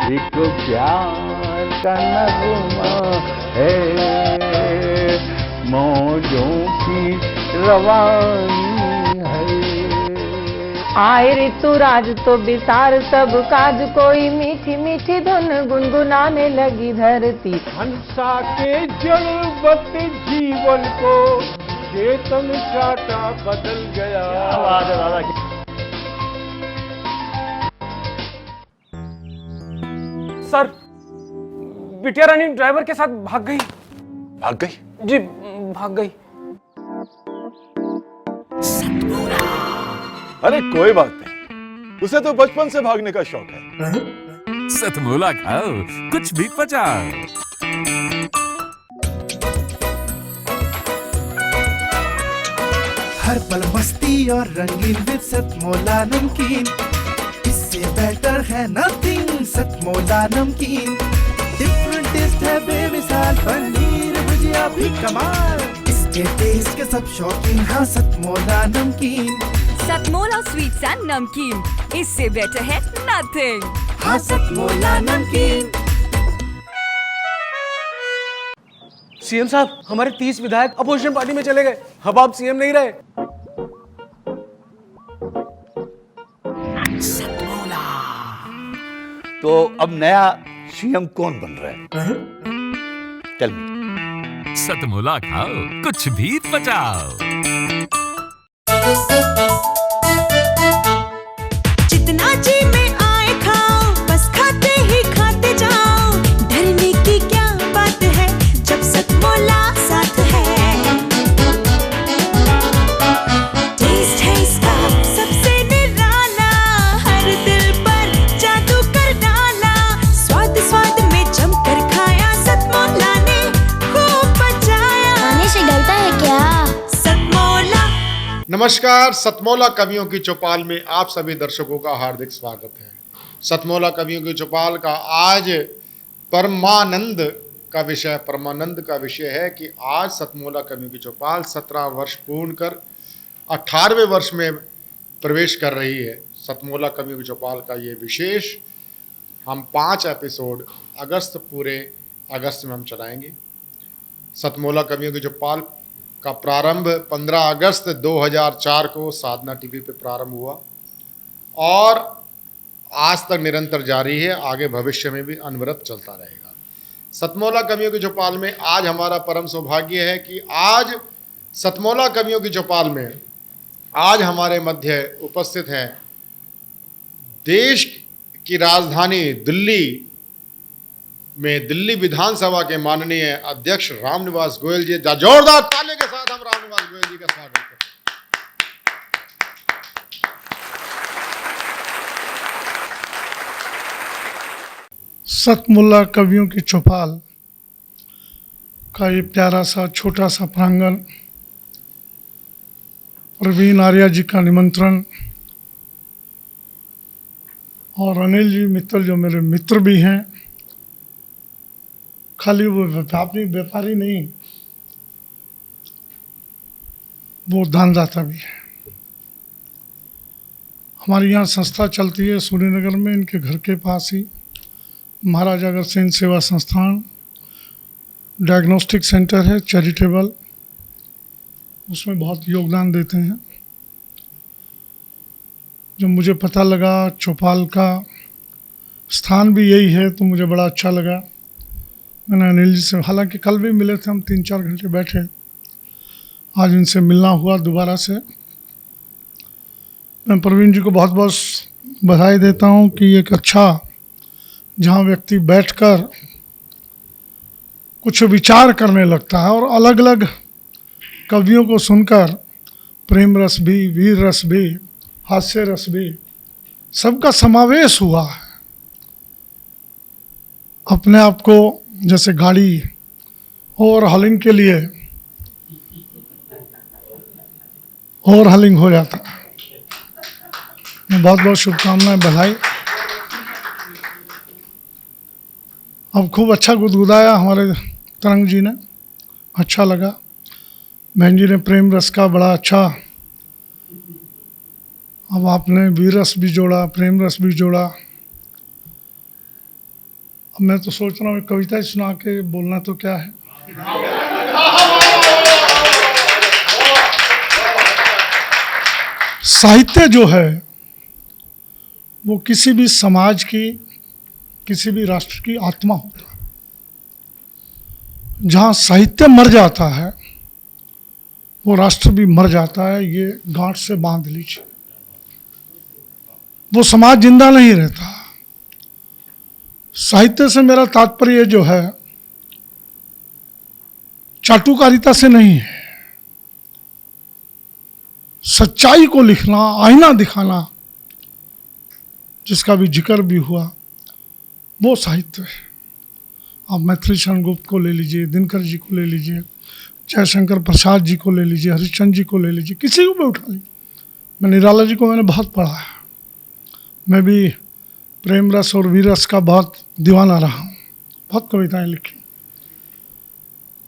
एक प्यार का नगमा है, मौजों की रवानी है। आए ऋतुराज तो बिसार सब काज, कोई मीठी मीठी धुन गुनगुनाने लगी धरती। हंसा के जड़वत जीवन को चेतन चाटा बदल गया। आवाज है दादा की। सर, बिटिया रानी ड्राइवर के साथ भाग गई। भाग गई? जी, भाग गई। अरे कोई बात नहीं, उसे तो बचपन से भागने का शौक है। सतमोला खाओ, कुछ भी पचाओ। हर पल मस्ती और रंगीन विद सतमोला नमकीन, इससे बेटर है नथिंग। सतमोला नमकीन डिफरेंट टेस्ट है बेमिसाल, पनीर भुजिया भी कमाल, इसके टेस्ट के सब शौकीन। हाँ सतमोला नमकीन, सतमोला स्वीट्स एंड नमकीन, इससे बेटर है नथिंग। हाँ सतमोला नमकीन। सीएम साहब, हमारे 30 विधायक अपोजिशन पार्टी में चले गए। अब आप सीएम नहीं रहे। तो अब नया सीएम कौन बन रहा है? Tell me. सतमोला खाओ, कुछ भी पचाओ। जितना जी में आए खाओ, बस खाते ही खाते जाओ। डरने की क्या बात है जब सतमोला साथ है। टेस्ट है इसका सबसे निराला, हर दिल पर जादू कर डाला। स्वाद स्वाद में जमकर खाया, सतमोला ने खूब बचाया। खाने से गलता है क्या? सतमोला। नमस्कार, सतमोला कवियों की चौपाल में आप सभी दर्शकों का हार्दिक स्वागत है। सतमोला कवियों की चौपाल का आज परमानंद का विषय है कि आज सतमोला कवियों की चौपाल 17 वर्ष पूर्ण कर 18वें वर्ष में प्रवेश कर रही है। सतमोला कवियों की चौपाल का ये विशेष हम 5 एपिसोड पूरे अगस्त में हम चलाएंगे। सतमोला कवियों की चौपाल का प्रारंभ 15 अगस्त 2004 को साधना टीवी पे प्रारंभ हुआ और आज तक निरंतर जारी है, आगे भविष्य में भी अनवरत चलता रहेगा। सतमोला कवियों की चौपाल में आज हमारा परम सौभाग्य है कि आज सतमोला कवियों की चौपाल में आज हमारे मध्य उपस्थित हैं देश की राजधानी दिल्ली में दिल्ली विधानसभा के माननीय अध्यक्ष रामनिवास गोयल जी। जोरदार ताली के साथ हम रामनिवास गोयल जी का स्वागत करते हैं। सतमोला कवियों की चौपाल का ये प्यारा सा छोटा सा प्रांगण, प्रवीण आर्या जी का निमंत्रण और अनिल जी मित्तल जो मेरे मित्र भी हैं, खाली वो व्यापारी नहीं, वो दानदाता भी है। हमारी यहाँ संस्था चलती है सूर्यनगर में, इनके घर के पास ही महाराजा अग्रसेन सेवा संस्थान डायग्नोस्टिक सेंटर है, चैरिटेबल, उसमें बहुत योगदान देते हैं। जब मुझे पता लगा चौपाल का स्थान भी यही है तो मुझे बड़ा अच्छा लगा। मैंने अनिल जी से, हालांकि कल भी मिले थे, हम 3-4 घंटे बैठे, आज इनसे मिलना हुआ दोबारा से। मैं प्रवीण जी को बहुत बहुत बधाई देता हूं कि एक अच्छा, जहां व्यक्ति बैठकर कुछ विचार करने लगता है और अलग अलग कवियों को सुनकर प्रेम रस भी, वीर रस भी, हास्य रस भी, सबका समावेश हुआ है। अपने आप को जैसे गाड़ी ओवरहॉलिंग के लिए ओवरहॉलिंग हो जाता है। बहुत बहुत शुभकामनाएं, बधाई। अब खूब अच्छा गुदगुदाया हमारे तरंग जी ने, अच्छा लगा। बहन जी ने प्रेम रस का बड़ा अच्छा, अब आपने वीर रस भी जोड़ा, प्रेम रस भी जोड़ा। अब मैं तो सोच रहा हूँ एक कविता ही सुना के बोलना तो क्या है। साहित्य जो है वो किसी भी समाज की, किसी भी राष्ट्र की आत्मा होता है। जहाँ साहित्य मर जाता है वो राष्ट्र भी मर जाता है, ये गांठ से बांध लीजिए। वो समाज जिंदा नहीं रहता। साहित्य से मेरा तात्पर्य जो है चाटुकारिता से नहीं है, सच्चाई को लिखना, आईना दिखाना, जिसका भी जिक्र भी हुआ, वो साहित्य है। आप मैथिली शरण गुप्त को ले लीजिए, दिनकर जी को ले लीजिए, जयशंकर प्रसाद जी को ले लीजिए, हरिश्चंद्र जी को ले लीजिए, किसी को भी उठा लीजिए। मैं निराला जी को मैंने बहुत पढ़ा है, मैं भी प्रेम रस और वीर रस का बहुत दीवाना रहा हूँ, बहुत कविताएं लिखी।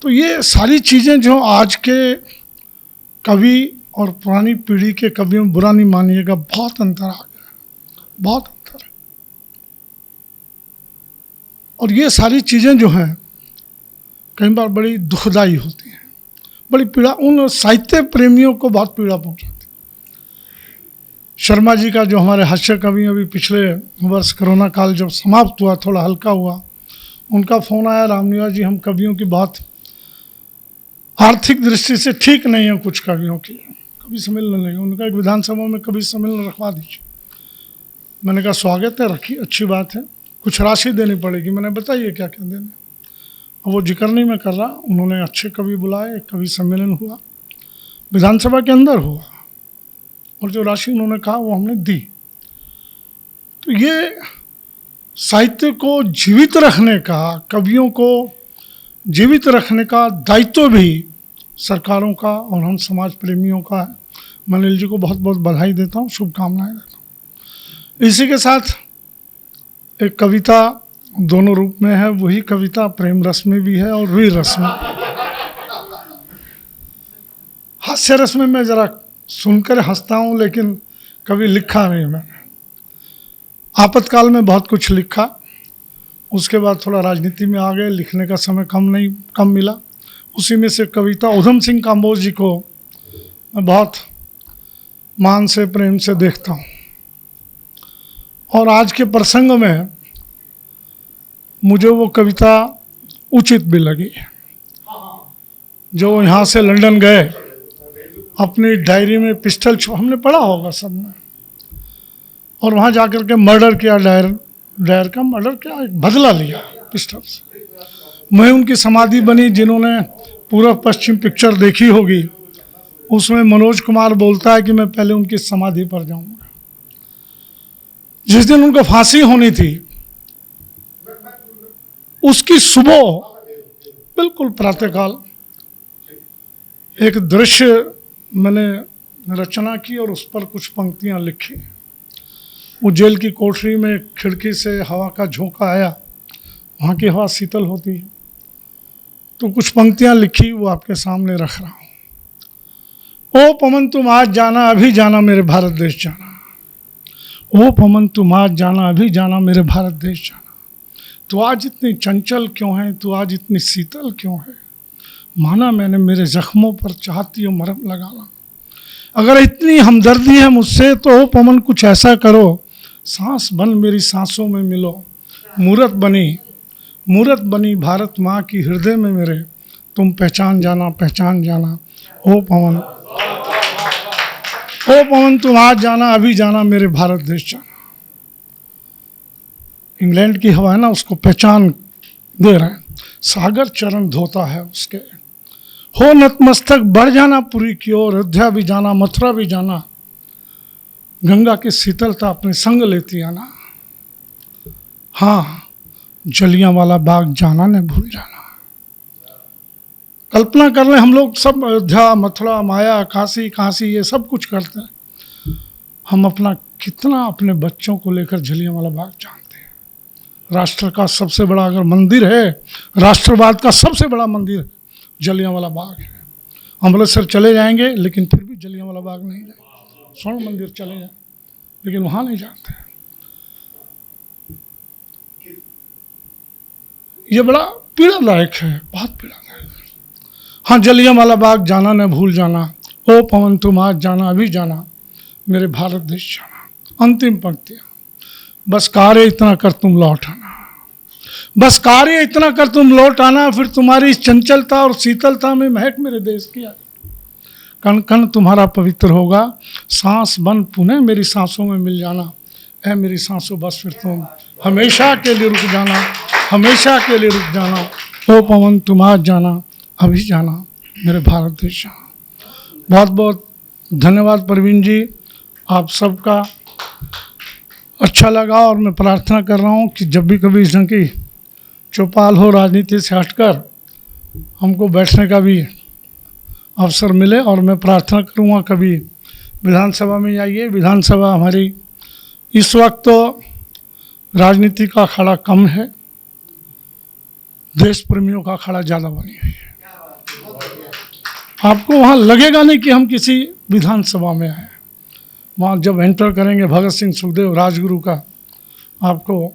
तो ये सारी चीज़ें जो आज के कवि और पुरानी पीढ़ी के कवियों में बुरा नहीं मानिएगा, बहुत अंतर आ गया, बहुत अंतर है। और ये सारी चीज़ें जो हैं कई बार बड़ी दुखदाई होती हैं, बड़ी पीड़ा, उन साहित्य प्रेमियों को बहुत पीड़ा पहुंचाती। शर्मा जी का जो हमारे हास्य कवि अभी पिछले वर्ष कोरोना काल जब समाप्त हुआ, थोड़ा हल्का हुआ, उनका फ़ोन आया, रामनिवास जी हम कवियों की बात आर्थिक दृष्टि से ठीक नहीं है, कुछ कवियों की कवि सम्मेलन नहीं, उनका एक विधानसभा में कवि सम्मेलन रखवा दीजिए। मैंने कहा स्वागत है, रखिए, अच्छी बात है, कुछ राशि देनी पड़ेगी। मैंने बताइए क्या क्या देने, वो जिक्र नहीं मैं कर रहा। उन्होंने अच्छे कवि बुलाए, एक कवि सम्मेलन हुआ, विधानसभा के अंदर हुआ, और जो राशि उन्होंने कहा वो हमने दी। तो ये साहित्य को जीवित रखने का, कवियों को जीवित रखने का दायित्व भी सरकारों का और हम समाज प्रेमियों का है। मैं अनिल जी को बहुत बहुत बधाई देता हूँ, शुभकामनाएं देता हूँ। इसी के साथ एक कविता दोनों रूप में है, वही कविता प्रेम रस में भी है और वीर रस में। हास्य रस में मैं जरा सुनकर हंसता हूँ, लेकिन कभी लिखा नहीं मैंने। आपातकाल में बहुत कुछ लिखा, उसके बाद थोड़ा राजनीति में आ गए, लिखने का समय कम मिला। उसी में से कविता उधम सिंह काम्बोज जी को मैं बहुत मान से, प्रेम से देखता हूँ, और आज के प्रसंग में मुझे वो कविता उचित भी लगी। जो यहाँ से लंदन गए, अपनी डायरी में पिस्टल हमने पढ़ा होगा सबने, और वहाँ जाकर के मर्डर किया, डायर का मर्डर किया, एक बदला लिया पिस्टल से। मैं उनकी समाधि बनी, जिन्होंने पूर्व पश्चिम पिक्चर देखी होगी, उसमें मनोज कुमार बोलता है कि मैं पहले उनकी समाधि पर जाऊंगा। जिस दिन उनको फांसी होनी थी, उसकी सुबह बिल्कुल प्रातःकाल एक दृश्य मैंने रचना की और उस पर कुछ पंक्तियां लिखी। वो जेल की कोठरी में खिड़की से हवा का झोंका आया, वहाँ की हवा शीतल होती है, तो कुछ पंक्तियां लिखी, वो आपके सामने रख रहा हूँ। ओ पवन तुम आज जाना, अभी जाना मेरे भारत देश जाना। ओ पवन तुम आज जाना, अभी जाना मेरे भारत देश जाना। तू आज इतनी चंचल क्यों है, तू आज इतनी शीतल क्यों है, माना मैंने मेरे जख्मों पर चाहती हो मरहम लगाना। अगर इतनी हमदर्दी है मुझसे तो ओ पवन कुछ ऐसा करो, सांस बन मेरी सांसों में मिलो। मूरत बनी भारत माँ की हृदय में मेरे, तुम पहचान जाना ओ पवन तुम आज जाना, अभी जाना मेरे भारत देश जाना। इंग्लैंड की हवा है ना, उसको पहचान दे रहे हैं। सागर चरण धोता है उसके, हो नतमस्तक बढ़ जाना पुरी की ओर, अयोध्या भी जाना, मथुरा भी जाना, गंगा की शीतलता अपने संग लेती आना। हाँ, जलियांवाला बाग जाना न भूल जाना। कल्पना कर लें, हम लोग सब अयोध्या, मथुरा, माया, काशी ये सब कुछ करते हैं, हम अपना कितना अपने बच्चों को लेकर जलियांवाला बाग जानते हैं। राष्ट्र का सबसे बड़ा अगर मंदिर है, राष्ट्रवाद का सबसे बड़ा मंदिर जलियांवाला बाग है। अमृतसर चले जाएंगे लेकिन फिर भी जलियांवाला बाग नहीं जाएंगे। स्वर्ण मंदिर चले जाए लेकिन वहाँ नहीं जाते। ये बड़ा पीड़ादायक है, बहुत पीड़ादायक है। हाँ, जलियांवाला बाग जाना न भूल जाना, ओ पवन तुम आज जाना अभी जाना, मेरे भारत देश जाना। अंतिम पंक्तियाँ, बस कार्य इतना कर तुम लौट आना, बस कार्य इतना कर तुम लौट आना, फिर तुम्हारी चंचलता और शीतलता में महक मेरे देश की आई। कण कण तुम्हारा पवित्र होगा, सांस बन पुनः मेरी सांसों में मिल जाना। ऐ मेरी सांसों बस फिर तुम हमेशा के लिए रुक जाना, हमेशा के लिए रुक जाना। ओ पवन तुम आज जाना अभी जाना, मेरे भारत देश जाना। बहुत बहुत धन्यवाद प्रवीण जी, आप सबका अच्छा लगा। और मैं प्रार्थना कर रहा हूँ कि जब भी कभी इस ढंग की चौपाल हो, राजनीति से हटकर हमको बैठने का भी अवसर मिले। और मैं प्रार्थना करूँगा कभी विधानसभा में आइए। विधानसभा हमारी इस वक्त तो राजनीति का अखाड़ा कम है, देश प्रेमियों का अखाड़ा ज़्यादा बनी हुई है। आपको वहाँ लगेगा नहीं कि हम किसी विधानसभा में आए। वहाँ जब एंटर करेंगे भगत सिंह, सुखदेव, राजगुरु का आपको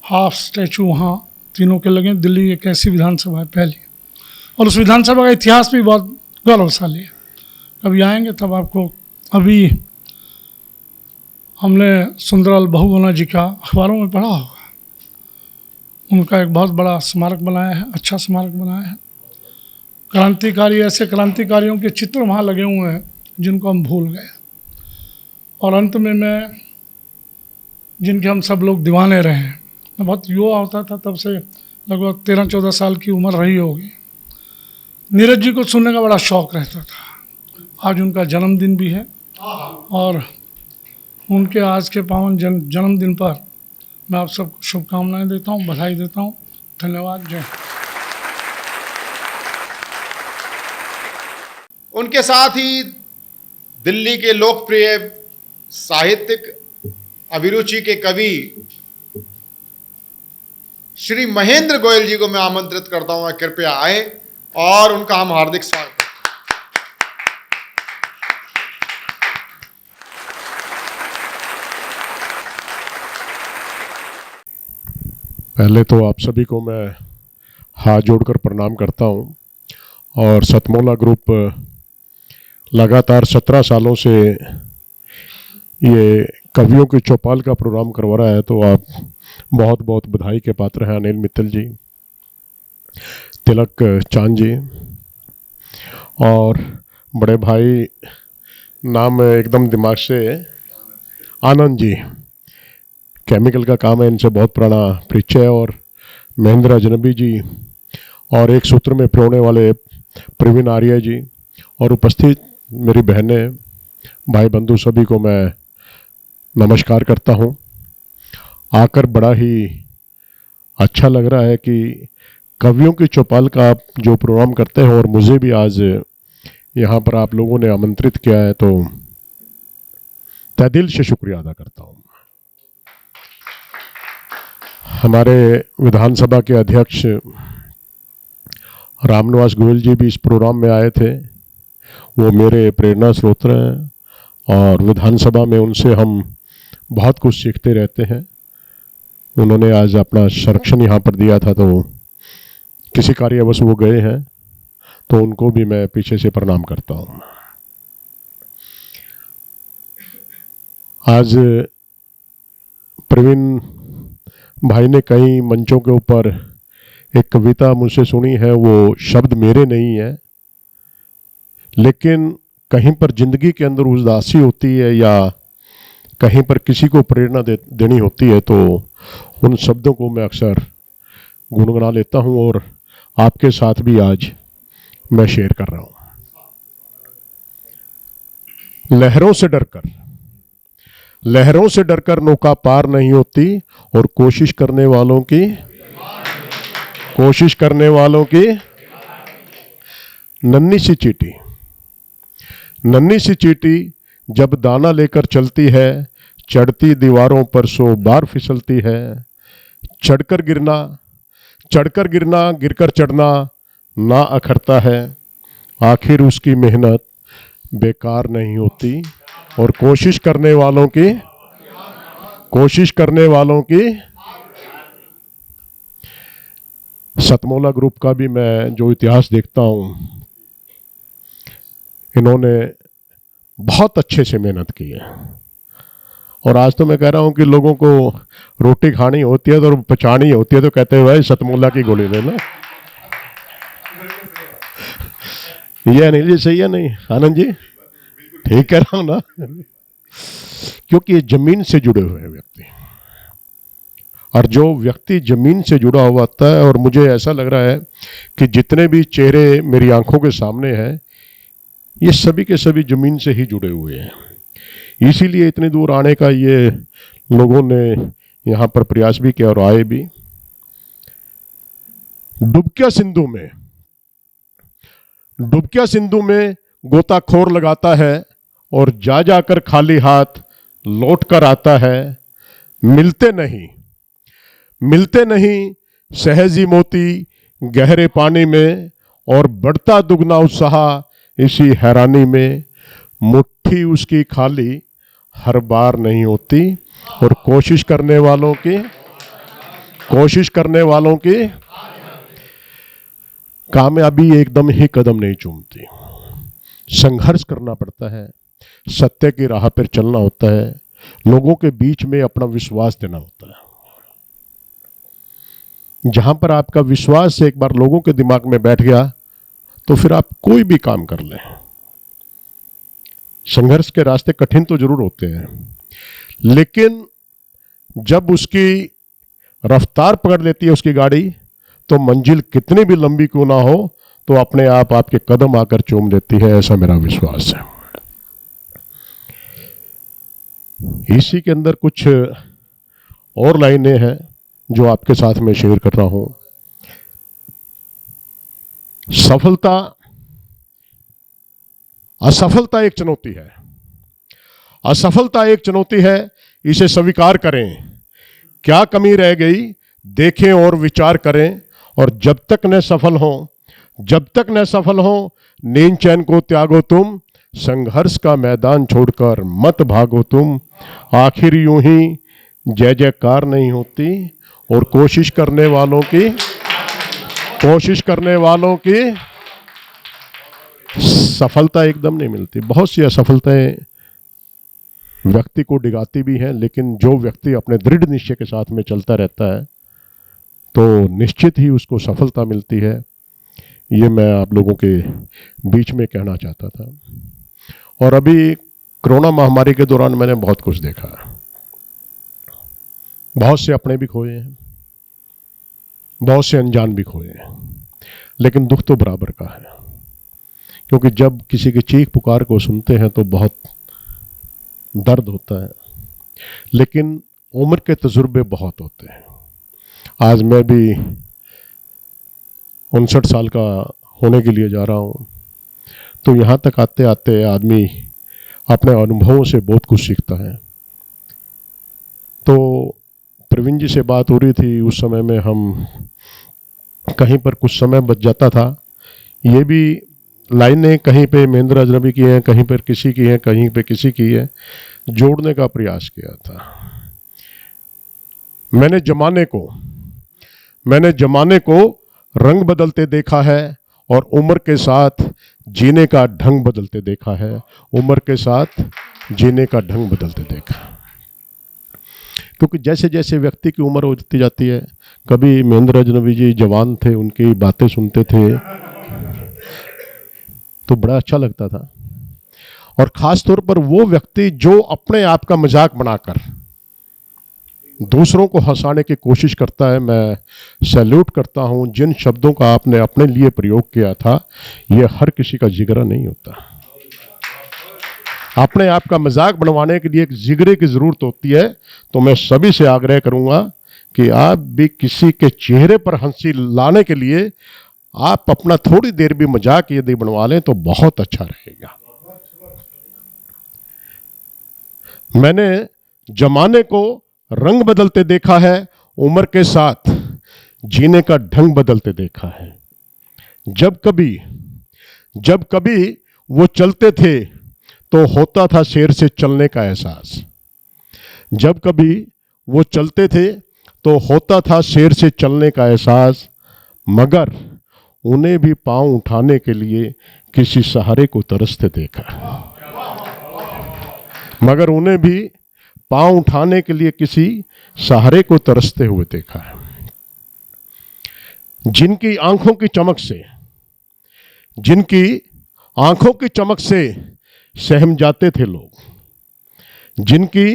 हाफ स्टैचू वहाँ तीनों के लगे। दिल्ली एक ऐसी विधानसभा है पहली, और उस विधानसभा का इतिहास भी बहुत गौरवशाली है। कभी आएंगे तब आपको। अभी हमने सुंदरलाल बहुगुणा जी का अखबारों में पढ़ा होगा, उनका एक बहुत बड़ा स्मारक बनाया है, अच्छा स्मारक बनाया है। क्रांतिकारी, ऐसे क्रांतिकारियों के चित्र वहाँ लगे हुए हैं जिनको हम भूल गए। और अंत में मैं, जिनके हम सब लोग दीवाने रहे हैं, मैं बहुत युवा होता था तब से, लगभग 13-14 साल की उम्र रही होगी। नीरज जी को सुनने का बड़ा शौक़ रहता था। आज उनका जन्मदिन भी है और उनके आज के पावन जन्मदिन पर मैं आप सबको शुभकामनाएं देता हूं, बधाई देता हूं। धन्यवाद। जय। उनके साथ ही दिल्ली के लोकप्रिय साहित्यिक, अभिरुचि के कवि श्री महेंद्र गोयल जी को मैं आमंत्रित करता हूं, कृपया आए और उनका हम हार्दिक स्वागत। पहले तो आप सभी को मैं हाथ जोड़कर प्रणाम करता हूं। और सतमोला ग्रुप लगातार 17 सालों से ये कवियों की चौपाल का प्रोग्राम करवा रहा है, तो आप बहुत बहुत बधाई के पात्र हैं। अनिल मित्तल जी, तिलक चांद जी और बड़े भाई, नाम एकदम दिमाग से, आनंद जी, केमिकल का काम है, इनसे बहुत पुराना परिचय है। और महेंद्र अजनबी जी, और एक सूत्र में पिरोने वाले प्रवीण आर्य जी, और उपस्थित मेरी बहनें, भाई बंधु, सभी को मैं नमस्कार करता हूं। आकर बड़ा ही अच्छा लग रहा है कि कवियों की चौपाल का आप जो प्रोग्राम करते हैं और मुझे भी आज यहाँ पर आप लोगों ने आमंत्रित किया है, तो तहे दिल से शुक्रिया अदा करता हूँ। हमारे विधानसभा के अध्यक्ष रामनिवास गोयल जी भी इस प्रोग्राम में आए थे। वो मेरे प्रेरणा स्रोत हैं और विधानसभा में उनसे हम बहुत कुछ सीखते रहते हैं। उन्होंने आज अपना संरक्षण यहाँ पर दिया था, तो किसी कार्यवश वो गए हैं, तो उनको भी मैं पीछे से प्रणाम करता हूँ। आज प्रवीण भाई ने कई मंचों के ऊपर एक कविता मुझसे सुनी है। वो शब्द मेरे नहीं है, लेकिन कहीं पर जिंदगी के अंदर उदासी होती है या कहीं पर किसी को प्रेरणा देनी होती है, तो उन शब्दों को मैं अक्सर गुनगुना लेता हूं और आपके साथ भी आज मैं शेयर कर रहा हूं। लहरों से डरकर नौका पार नहीं होती, और कोशिश करने वालों की नन्ही सी चींटी जब दाना लेकर चलती है, चढ़ती दीवारों पर 100 बार फिसलती है। चढ़कर गिरना गिरकर चढ़ना ना अखरता है, आखिर उसकी मेहनत बेकार नहीं होती, और कोशिश करने वालों की सतमोला ग्रुप का भी मैं जो इतिहास देखता हूँ, इन्होंने बहुत अच्छे से मेहनत की है। और आज तो मैं कह रहा हूँ कि लोगों को रोटी खानी होती है तो पचानी होती है तो कहते हैं भाई सतमोला की गोली लेना। ये अनिल जी सही है नहीं, आनंद जी ठीक कह रहा हूं ना? क्योंकि ये जमीन से जुड़े हुए हैं व्यक्ति, और जो व्यक्ति जमीन से जुड़ा हुआ होता है, और मुझे ऐसा लग रहा है कि जितने भी चेहरे मेरी आंखों के सामने हैं ये सभी के सभी जमीन से ही जुड़े हुए हैं। इसीलिए इतनी दूर आने का ये लोगों ने यहाँ पर प्रयास भी किया और आए भी। डुबकिया सिंधु में गोताखोर लगाता है और जा जाकर खाली हाथ लौट कर आता है। मिलते नहीं सहजी मोती गहरे पानी में, और बढ़ता दुगना उत्साह इसी हैरानी में। मुट्ठी उसकी खाली हर बार नहीं होती, और कोशिश करने वालों की कामयाबी एकदम ही कदम नहीं चूमती। संघर्ष करना पड़ता है, सत्य की राह पर चलना होता है, लोगों के बीच में अपना विश्वास देना होता है। जहां पर आपका विश्वास एक बार लोगों के दिमाग में बैठ गया तो फिर आप कोई भी काम कर लें। संघर्ष के रास्ते कठिन तो जरूर होते हैं, लेकिन जब उसकी रफ्तार पकड़ लेती है उसकी गाड़ी, तो मंजिल कितनी भी लंबी क्यों ना हो तो अपने आप आपके कदम आकर चूम लेती है, ऐसा मेरा विश्वास है। इसी के अंदर कुछ और लाइनें हैं जो आपके साथ में शेयर कर रहा हूं। असफलता एक चुनौती है। असफलता एक चुनौती है, इसे स्वीकार करें। क्या कमी रह गई देखें और विचार करें, और जब तक न सफल हो नींद चैन को त्यागो तुम। संघर्ष का मैदान छोड़कर मत भागो तुम। आखिर यूं ही जय जयकार नहीं होती, और कोशिश करने वालों की सफलता एकदम नहीं मिलती। बहुत सी असफलताएं व्यक्ति को डिगाती भी हैं, लेकिन जो व्यक्ति अपने दृढ़ निश्चय के साथ में चलता रहता है तो निश्चित ही उसको सफलता मिलती है। ये मैं आप लोगों के बीच में कहना चाहता था। और अभी कोरोना महामारी के दौरान मैंने बहुत कुछ देखा। बहुत से अपने भी खोए हैं, बहुत से अनजान भी खोए हैं, लेकिन दुख तो बराबर का है। क्योंकि जब किसी की चीख पुकार को सुनते हैं तो बहुत दर्द होता है, लेकिन उम्र के तजुर्बे बहुत होते हैं। आज मैं भी 59 साल का होने के लिए जा रहा हूँ, तो यहाँ तक आते आते आदमी अपने अनुभवों से बहुत कुछ सीखता है। तो प्रवीण जी से बात हो रही थी, उस समय में हम कहीं पर कुछ समय बच जाता था। ये भी लाइनें कहीं पे महेंद्र अजनबी की हैं, कहीं पर किसी की हैं, कहीं पे किसी की है, जोड़ने का प्रयास किया था। मैंने जमाने को रंग बदलते देखा है, और उम्र के साथ जीने का ढंग बदलते देखा है। क्योंकि जैसे जैसे व्यक्ति की उम्र होती जाती है, कभी महेंद्र अजनबी जी जवान थे, उनकी बातें सुनते थे तो बड़ा अच्छा लगता था। और खास तौर पर वो व्यक्ति जो अपने आप का मजाक बनाकर दूसरों को हंसाने की कोशिश करता है, मैं सैल्यूट करता हूं। जिन शब्दों का आपने अपने लिए प्रयोग किया था, यह हर किसी का जिगरा नहीं होता। अपने आप का मजाक बनवाने के लिए एक जिगरे की जरूरत होती है। तो मैं सभी से आग्रह करूंगा कि आप भी किसी के चेहरे पर हंसी लाने के लिए आप अपना थोड़ी देर भी मजाक यदि बनवा लें तो बहुत अच्छा रहेगा। मैंने जमाने को रंग बदलते देखा है, उम्र के साथ जीने का ढंग बदलते देखा है। जब कभी वो चलते थे तो होता था शेर से चलने का एहसास। जब कभी वो चलते थे तो होता था शेर से चलने का एहसास। मगर उन्हें भी पांव उठाने के लिए किसी सहारे को तरसते देखा। मगर उन्हें भी पांव उठाने के लिए किसी सहारे को तरसते हुए देखा है। जिनकी आंखों की चमक से, जिनकी आंखों की चमक से सहम जाते थे लोग, जिनकी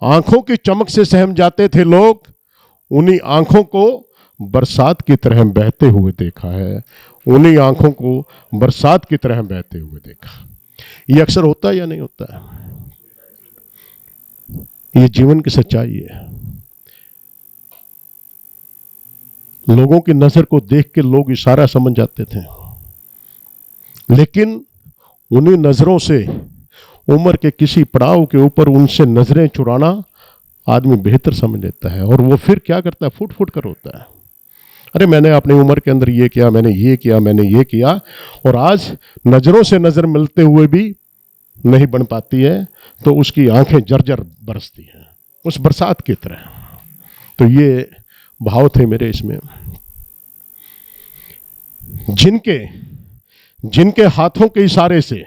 आंखों की चमक से सहम जाते थे लोग, उन्हीं आंखों को बरसात की तरह बहते हुए देखा है। उन्हीं आंखों को बरसात की तरह बहते हुए देखा। ये अक्सर होता है या नहीं होता है? ये जीवन की सच्चाई है। लोगों की नजर को देख के लोग इशारा समझ जाते थे, लेकिन उन्हीं नजरों से उम्र के किसी पड़ाव के ऊपर उनसे नजरें चुराना आदमी बेहतर समझ लेता है। और वो फिर क्या करता है? फुट फुट कर होता है, अरे मैंने अपनी उम्र के अंदर ये किया, मैंने ये किया, मैंने ये किया। और आज नजरों से नजर मिलते हुए भी नहीं बन पाती है, तो उसकी आंखें जर्जर बरसती हैं उस बरसात की तरह। तो ये भाव थे मेरे इसमें। जिनके हाथों के इशारे से,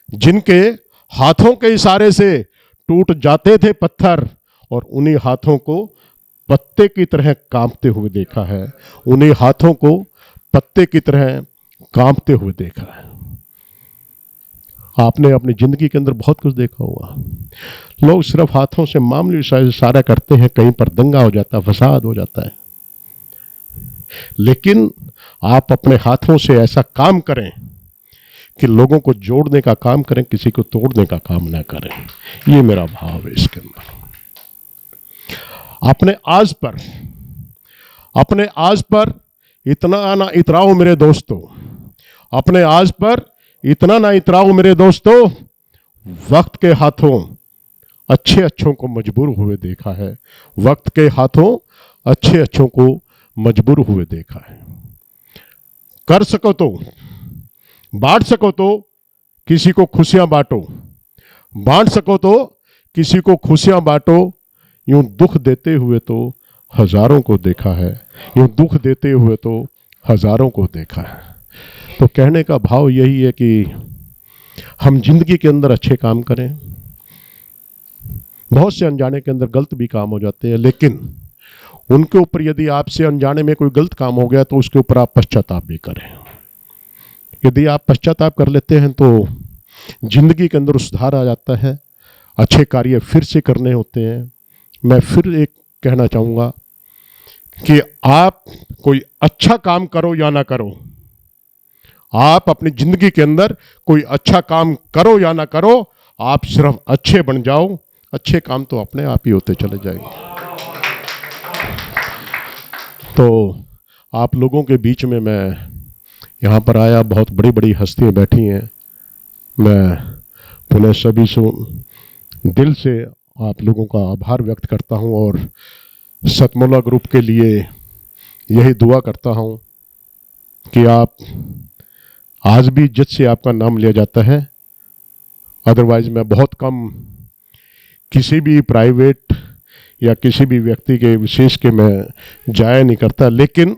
जिनके हाथों के इशारे से टूट जाते थे पत्थर, और उन्हीं हाथों को पत्ते की तरह कांपते हुए देखा है। उन्हीं हाथों को पत्ते की तरह कांपते हुए देखा है। आपने अपनी जिंदगी के अंदर बहुत कुछ देखा होगा। लोग सिर्फ हाथों से मामूली इशारा करते हैं, कहीं पर दंगा हो जाता है, फसाद हो जाता है। लेकिन आप अपने हाथों से ऐसा काम करें कि लोगों को जोड़ने का काम करें, किसी को तोड़ने का काम ना करें। ये मेरा भाव है इसके अंदर। अपने आज पर इतना ना इतराओ मेरे दोस्तों, अपने आज पर इतना ना इतराओ मेरे दोस्तों। वक्त के हाथों अच्छे अच्छों को मजबूर हुए देखा है। वक्त के हाथों अच्छे अच्छों को मजबूर हुए देखा है। कर सको तो बांट सको तो किसी को खुशियां बांटो, बांट सको तो किसी को खुशियां बांटो। यूं दुख देते हुए तो हजारों को देखा है, यूं दुख देते हुए तो हजारों को देखा है। तो कहने का भाव यही है कि हम जिंदगी के अंदर अच्छे काम करें। बहुत से अनजाने के अंदर गलत भी काम हो जाते हैं, लेकिन उनके ऊपर यदि आपसे अनजाने में कोई गलत काम हो गया तो उसके ऊपर आप पश्चाताप भी करें। यदि आप पश्चाताप कर लेते हैं तो जिंदगी के अंदर सुधार आ जाता है, अच्छे कार्य फिर से करने होते हैं। मैं फिर एक कहना चाहूँगा कि आप कोई अच्छा काम करो या ना करो, आप अपनी जिंदगी के अंदर कोई अच्छा काम करो या ना करो, आप सिर्फ अच्छे बन जाओ, अच्छे काम तो अपने आप ही होते चले जाएंगे। तो आप लोगों के बीच में मैं यहाँ पर आया, बहुत बड़ी बड़ी हस्तियाँ बैठी हैं। मैं पुनः सभी से दिल से आप लोगों का आभार व्यक्त करता हूँ और सतमोला ग्रुप के लिए यही दुआ करता हूँ कि आप आज भी इज्जत से आपका नाम लिया जाता है। अदरवाइज मैं बहुत कम किसी भी प्राइवेट या किसी भी व्यक्ति के विशेष के मैं जाया नहीं करता, लेकिन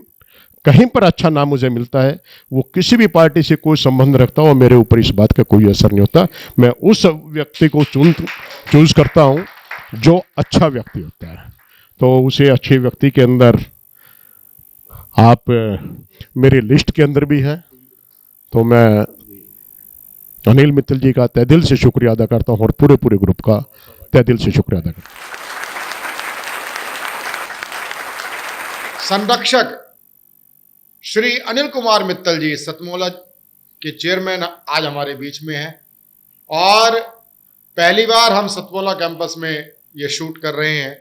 कहीं पर अच्छा नाम मुझे मिलता है, वो किसी भी पार्टी से कोई संबंध रखता हो, मेरे ऊपर इस बात का कोई असर नहीं होता। मैं उस व्यक्ति को चूज करता हूं जो अच्छा व्यक्ति होता है। तो उसे अच्छे व्यक्ति के अंदर आप मेरी लिस्ट के अंदर भी है। तो मैं अनिल मित्तल जी का तहे दिल से शुक्रिया अदा करता हूं और पूरे ग्रुप का तहे दिल से शुक्रिया अदा करता हूं। संरक्षक श्री अनिल कुमार मित्तल जी सतमोला के चेयरमैन आज हमारे बीच में हैं और पहली बार हम सतमोला कैंपस में ये शूट कर रहे हैं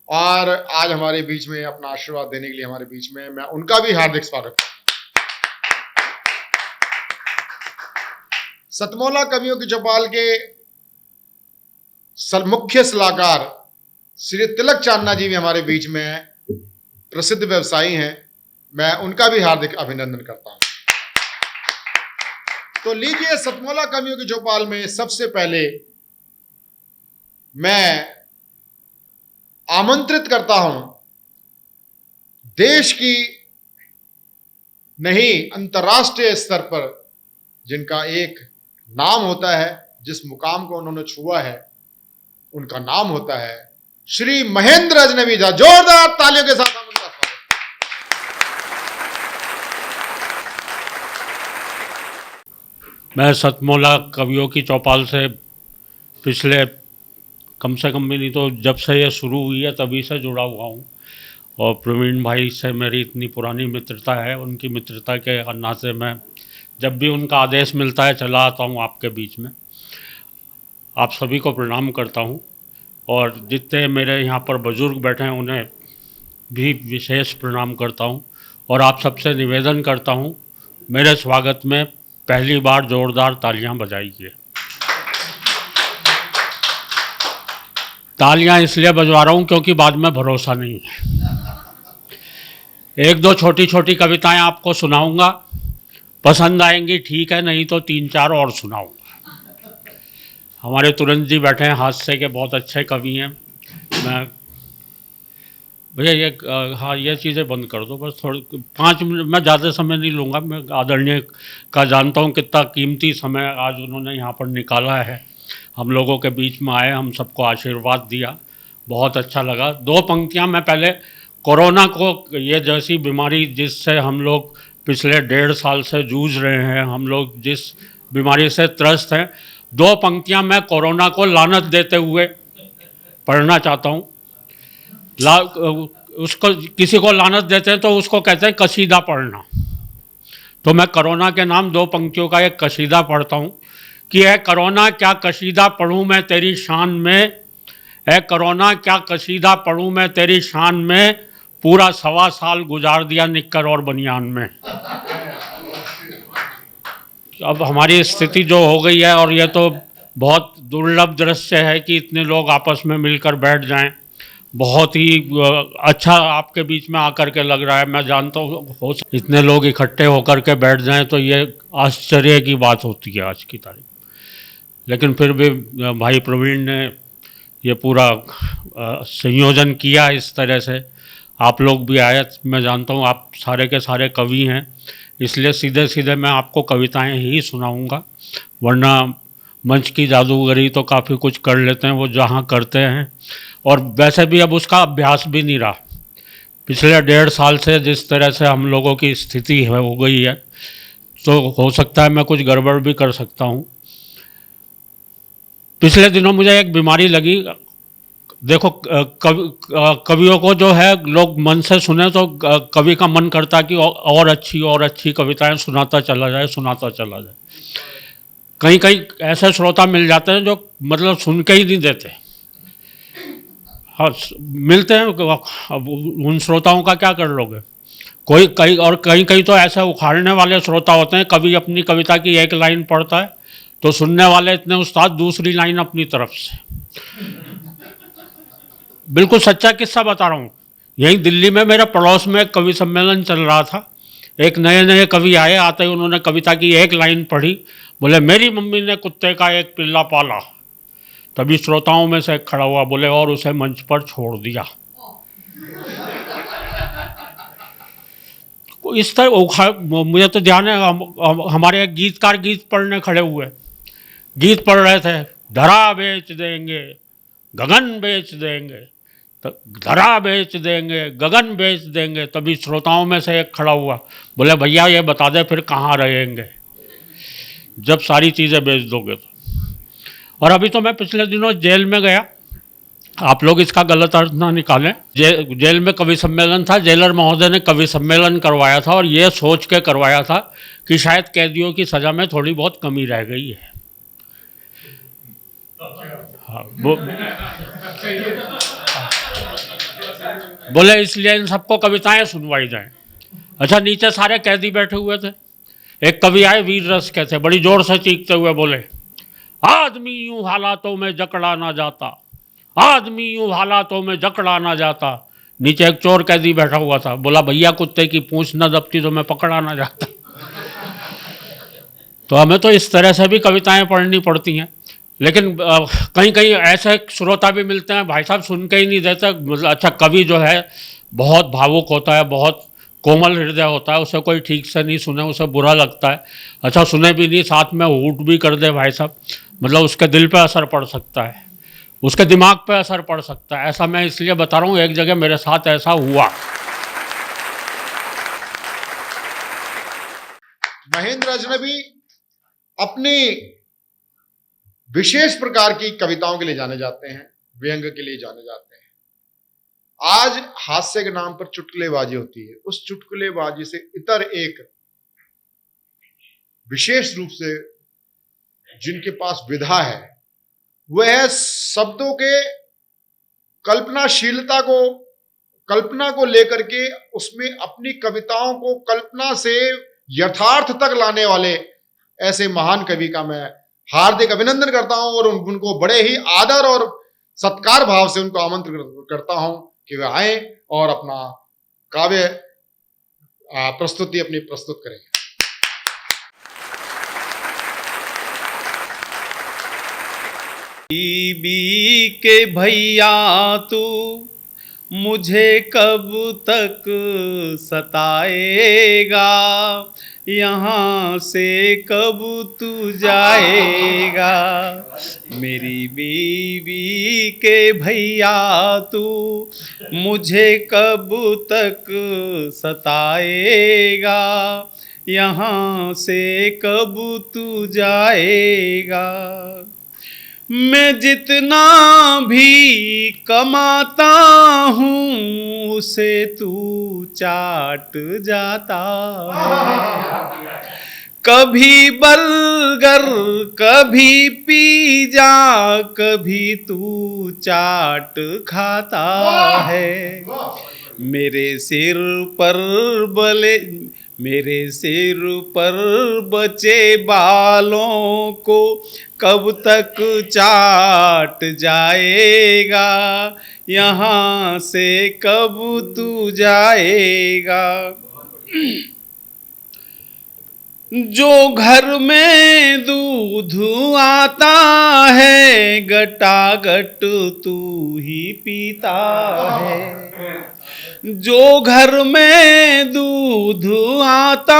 और आज हमारे बीच में अपना आशीर्वाद देने के लिए हमारे बीच में, मैं उनका भी हार्दिक स्वागत करता हूं। सतमोला कवियों की चौपाल के मुख्य सलाहकार श्री तिलक चांदना जी भी हमारे बीच में हैं, प्रसिद्ध व्यवसायी हैं, मैं उनका भी हार्दिक अभिनंदन करता हूं। तो लीजिए, सतमोला कवियों की चौपाल में सबसे पहले मैं आमंत्रित करता हूं देश की नहीं अंतर्राष्ट्रीय स्तर पर जिनका एक नाम होता है, जिस मुकाम को उन्होंने छुआ है, उनका नाम होता है श्री महेंद्र अजनबी झा। जोरदार तालियों के साथ हम उनका स्वागत। मैं सतमोला कवियों की चौपाल से पिछले कम से कम भी नहीं तो जब से ये शुरू हुई है तभी से जुड़ा हुआ हूँ, और प्रवीण भाई से मेरी इतनी पुरानी मित्रता है, उनकी मित्रता के नाते मैं जब भी उनका आदेश मिलता है चला आता हूँ आपके बीच में। आप सभी को प्रणाम करता हूँ, और जितने मेरे यहाँ पर बुजुर्ग बैठे हैं उन्हें भी विशेष प्रणाम करता हूँ, और आप सबसे निवेदन करता हूँ मेरे स्वागत में पहली बार जोरदार तालियां बजाइए। तालियां इसलिए बजवा रहा हूँ क्योंकि बाद में भरोसा नहीं है। एक दो छोटी छोटी कविताएं आपको सुनाऊंगा, पसंद आएंगी ठीक है, नहीं तो 3-4 और सुनाऊंगा। हमारे तुरंत जी बैठे हैं, हास्य के बहुत अच्छे कवि हैं। मैं भैया ये हाँ ये चीज़ें बंद कर दो बस, थोड़ी 5 मिनट, मैं ज़्यादा समय नहीं लूँगा। मैं आदरणीय का जानता हूँ कितना कीमती समय आज उन्होंने यहाँ पर निकाला है, हम लोगों के बीच में आए, हम सबको आशीर्वाद दिया, बहुत अच्छा लगा। 2 पंक्तियाँ मैं पहले कोरोना को, ये जैसी बीमारी जिससे हम लोग पिछले 1.5 साल से जूझ रहे हैं, हम लोग जिस बीमारी से त्रस्त हैं, 2 पंक्तियाँ मैं कोरोना को लानत देते हुए पढ़ना चाहता हूँ। उसको किसी को लानत देते हैं तो उसको कहते हैं कसीदा पढ़ना। तो मैं कोरोना के नाम 2 पंक्तियों का एक कसीदा पढ़ता हूँ कि है कोरोना क्या कसीदा पढ़ूँ मैं तेरी शान में, है कोरोना क्या कसीदा पढ़ूँ मैं तेरी शान में, पूरा 1.25 साल गुजार दिया निक्कर और बनियान में। अब हमारी स्थिति जो हो गई है, और ये तो बहुत दुर्लभ दृश्य है कि इतने लोग आपस में मिलकर बैठ जाएं, बहुत ही अच्छा आपके बीच में आकर के लग रहा है। मैं जानता हूँ इतने लोग इकट्ठे होकर के बैठ जाएं तो ये आश्चर्य की बात होती है आज की तारीख। लेकिन फिर भी भाई प्रवीण ने ये पूरा संयोजन किया इस तरह से, आप लोग भी आए। मैं जानता हूँ आप सारे के सारे कवि हैं, इसलिए सीधे सीधे मैं आपको कविताएं ही सुनाऊंगा, वरना मंच की जादूगरी तो काफ़ी कुछ कर लेते हैं वो जहाँ करते हैं, और वैसे भी अब उसका अभ्यास भी नहीं रहा। पिछले 1.5 साल से जिस तरह से हम लोगों की स्थिति है हो गई है, तो हो सकता है मैं कुछ गड़बड़ भी कर सकता हूँ। पिछले दिनों मुझे एक बीमारी लगी। देखो कवियों को जो है लोग मन से सुने तो कवि का मन करता कि और अच्छी कविताएं सुनाता चला जाए। कहीं कहीं ऐसे श्रोता मिल जाते हैं जो मतलब सुन के ही नहीं देते। हाँ मिलते हैं, अब उन श्रोताओं का क्या कर लोगे। कहीं तो ऐसे उखाड़ने वाले श्रोता होते हैं, कवि अपनी कविता की एक लाइन पढ़ता है तो सुनने वाले इतने उस्ताद दूसरी लाइन अपनी तरफ से। बिल्कुल सच्चा किस्सा बता रहा हूँ। यहीं दिल्ली में मेरे पड़ोस में कवि सम्मेलन चल रहा था। एक नए कवि आए, आते ही उन्होंने कविता की एक लाइन पढ़ी, बोले मेरी मम्मी ने कुत्ते का एक पिल्ला पाला। तभी श्रोताओं में से खड़ा हुआ, बोले और उसे मंच पर छोड़ दिया। इस तरह मुझे तो ध्यान है, हमारे एक गीतकार गीत पढ़ने खड़े हुए, गीत पढ़ रहे थे, धरा बेच देंगे गगन बेच देंगे, धरा बेच देंगे गगन बेच देंगे। तभी श्रोताओं में से एक खड़ा हुआ, बोले भैया ये बता दे फिर कहाँ रहेंगे जब सारी चीज़ें बेच दोगे तो। और अभी तो मैं पिछले दिनों जेल में गया, आप लोग इसका गलत अर्थ ना निकालें। जेल में कवि सम्मेलन था, जेलर महोदय ने कवि सम्मेलन करवाया था और ये सोच के करवाया था कि शायद कैदियों की सज़ा में थोड़ी बहुत कमी रह गई है। हाँ, बोले इसलिए इन सबको कविताएं सुनवाई जाएं। अच्छा, नीचे सारे कैदी बैठे हुए थे, एक कवि आए वीर रस के थे, बड़ी जोर से चीखते हुए बोले आदमी यूं हालातों में जकड़ा ना जाता, आदमी यूं हालातों में जकड़ा ना जाता। नीचे एक चोर कैदी बैठा हुआ था, बोला भैया कुत्ते की पूंछ न दबती तो मैं पकड़ा ना जाता। तो हमें तो इस तरह से भी कविताएं पढ़नी पड़ती हैं। लेकिन कहीं कहीं ऐसे श्रोता भी मिलते हैं, भाई साहब सुन के ही नहीं देते। अच्छा, कवि जो है बहुत भावुक होता है, बहुत कोमल हृदय होता है, उसे कोई ठीक से नहीं सुने उसे बुरा लगता है, अच्छा सुने भी नहीं साथ में हूट भी कर दे भाई साहब, मतलब उसके दिल पे असर पड़ सकता है, उसके दिमाग पे असर पड़ सकता है। ऐसा मैं इसलिए बता रहा हूँ, एक जगह मेरे साथ ऐसा हुआ। महेंद्र अजनबी अपनी विशेष प्रकार की कविताओं के लिए जाने जाते हैं, व्यंग के लिए जाने जाते हैं। आज हास्य के नाम पर चुटकुलेबाजी होती है, उस चुटकुलेबाजी से इतर एक विशेष रूप से जिनके पास विधा है, वह है शब्दों के कल्पना को लेकर के उसमें अपनी कविताओं को कल्पना से यथार्थ तक लाने वाले ऐसे महान कवि का मैं हार्दिक अभिनंदन करता हूं और उनको बड़े ही आदर और सत्कार भाव से उनको आमंत्रित करता हूं कि वे आए और अपना काव्य प्रस्तुति अपनी प्रस्तुत करें। बीबी के भैया तू मुझे कब तक सताएगा, यहाँ से कब तू जाएगा। मेरी बीवी के भैया तू मुझे कब तक सताएगा, यहाँ से कब तू जाएगा। मैं जितना भी कमाता हूँ उसे तू चाट जाता है। कभी बर्गर, कभी पिज़्ज़ा, कभी तू चाट खाता है। मेरे सिर पर बचे बालों को कब तक चाट जाएगा, यहाँ से कब तू जाएगा। जो घर में दूध आता है गटागट तू ही पीता है। जो घर में दूध आता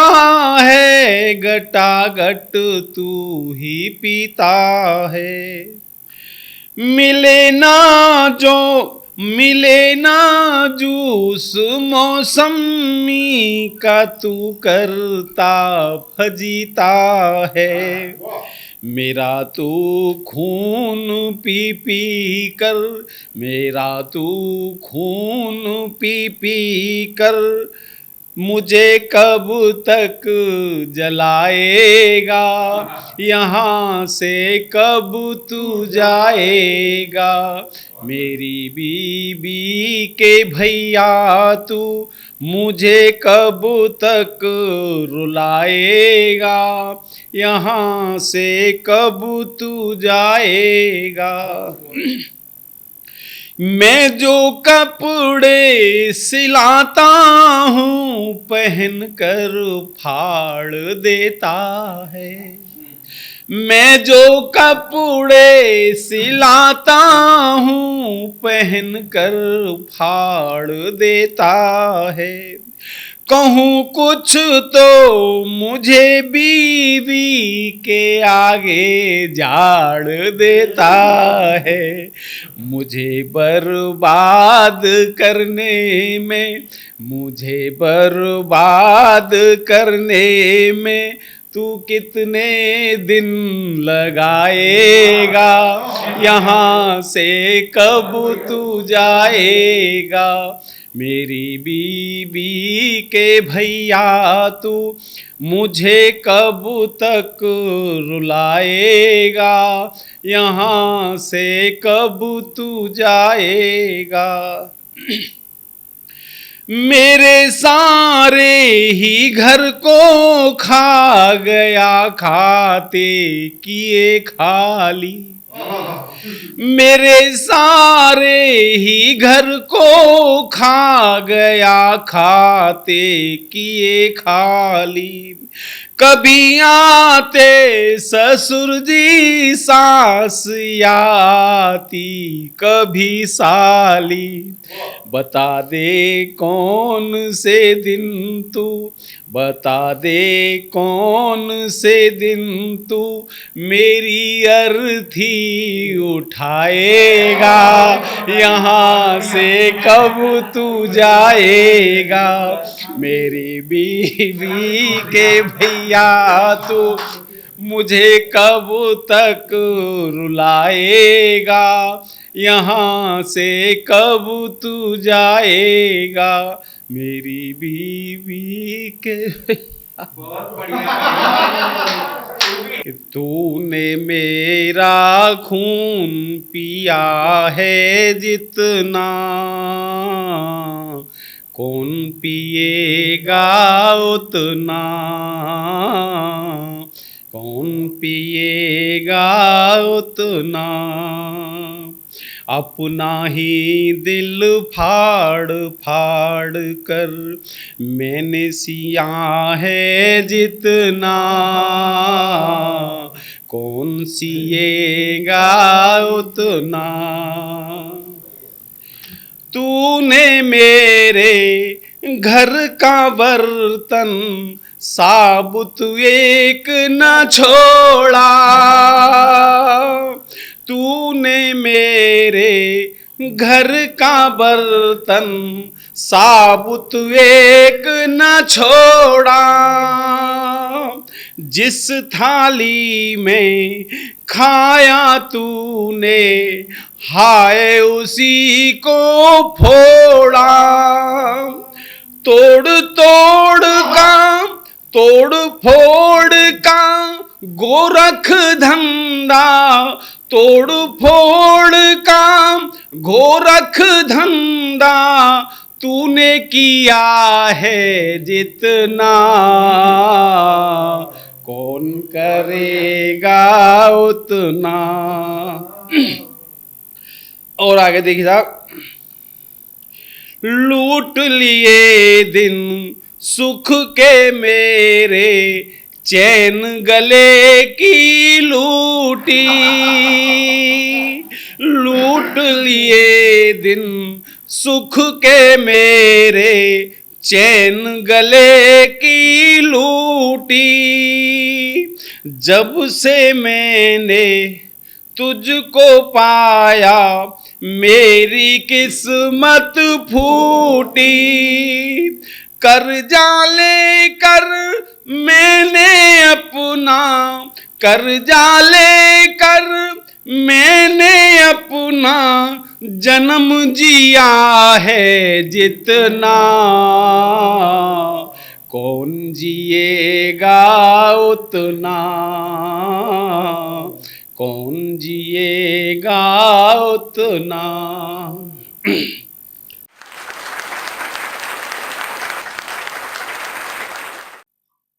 है गटागट तू ही पीता है। मिले ना जूस मौसमी का तू करता फजीता है। मेरा तू खून पी पी कर मुझे कब तक जलाएगा, यहाँ से कब तू जाएगा। मेरी बीबी के भैया तू मुझे कब तक रुलाएगा, यहाँ से कब तू जाएगा। मैं जो कपड़े सिलाता हूँ पहन कर फाड़ देता है। मैं जो कपड़े सिलाता हूँ पहन कर फाड़ देता है। कहूँ कुछ तो मुझे बीवी के आगे झाड़ देता है। मुझे बर्बाद करने में तू कितने दिन लगाएगा, यहाँ से कब तू जाएगा। मेरी बीबी के भैया तू मुझे कब तक रुलाएगा, यहाँ से कब तू जाएगा। मेरे सारे ही घर को खा गया खाते किए खाली। मेरे सारे ही घर को खा गया खाते किए खाली। कभी आते ससुर जी सास आती, कभी साली बता दे कौन से दिन तू, बता दे कौन से दिन तू मेरी अर्थी उठाएगा, यहाँ से कब तू जाएगा, मेरी बीवी के भैया तू मुझे कब तक रुलाएगा, यहाँ से कब तू जाएगा, मेरी बीवी के भैया। बहुत बढ़िया। तूने मेरा खून पिया है जितना, कौन पिएगा उतना, कौन पिएगा उतना, अपना ही दिल फाड़ फाड़ कर मैंने सिया है जितना, कौन सिएगा उतना, तूने मेरे घर का बर्तन साबुत एक न छोड़ा, तूने मेरे घर का बर्तन साबुत एक न छोड़ा, जिस थाली में खाया तूने हाय उसी को फोड़ा, तोड़ तोड़ का तोड़ फोड़ का गोरख धंधा, तोड़ फोड़ का गोरख धंधा तूने किया है जितना, कौन करेगा उतना। और आगे देखिए साहब, लूट लिए दिन सुख के मेरे, चैन गले की लूटी, लूट लिए दिन सुख के मेरे, चैन गले की लूटी, जब से मैंने तुझको पाया मेरी किस्मत फूटी, कर्जा लेकर मैंने अपना, कर्जा लेकर मैंने अपना जन्म जिया है जितना, कौन जिएगा उतना, कौन जिएगा उतना।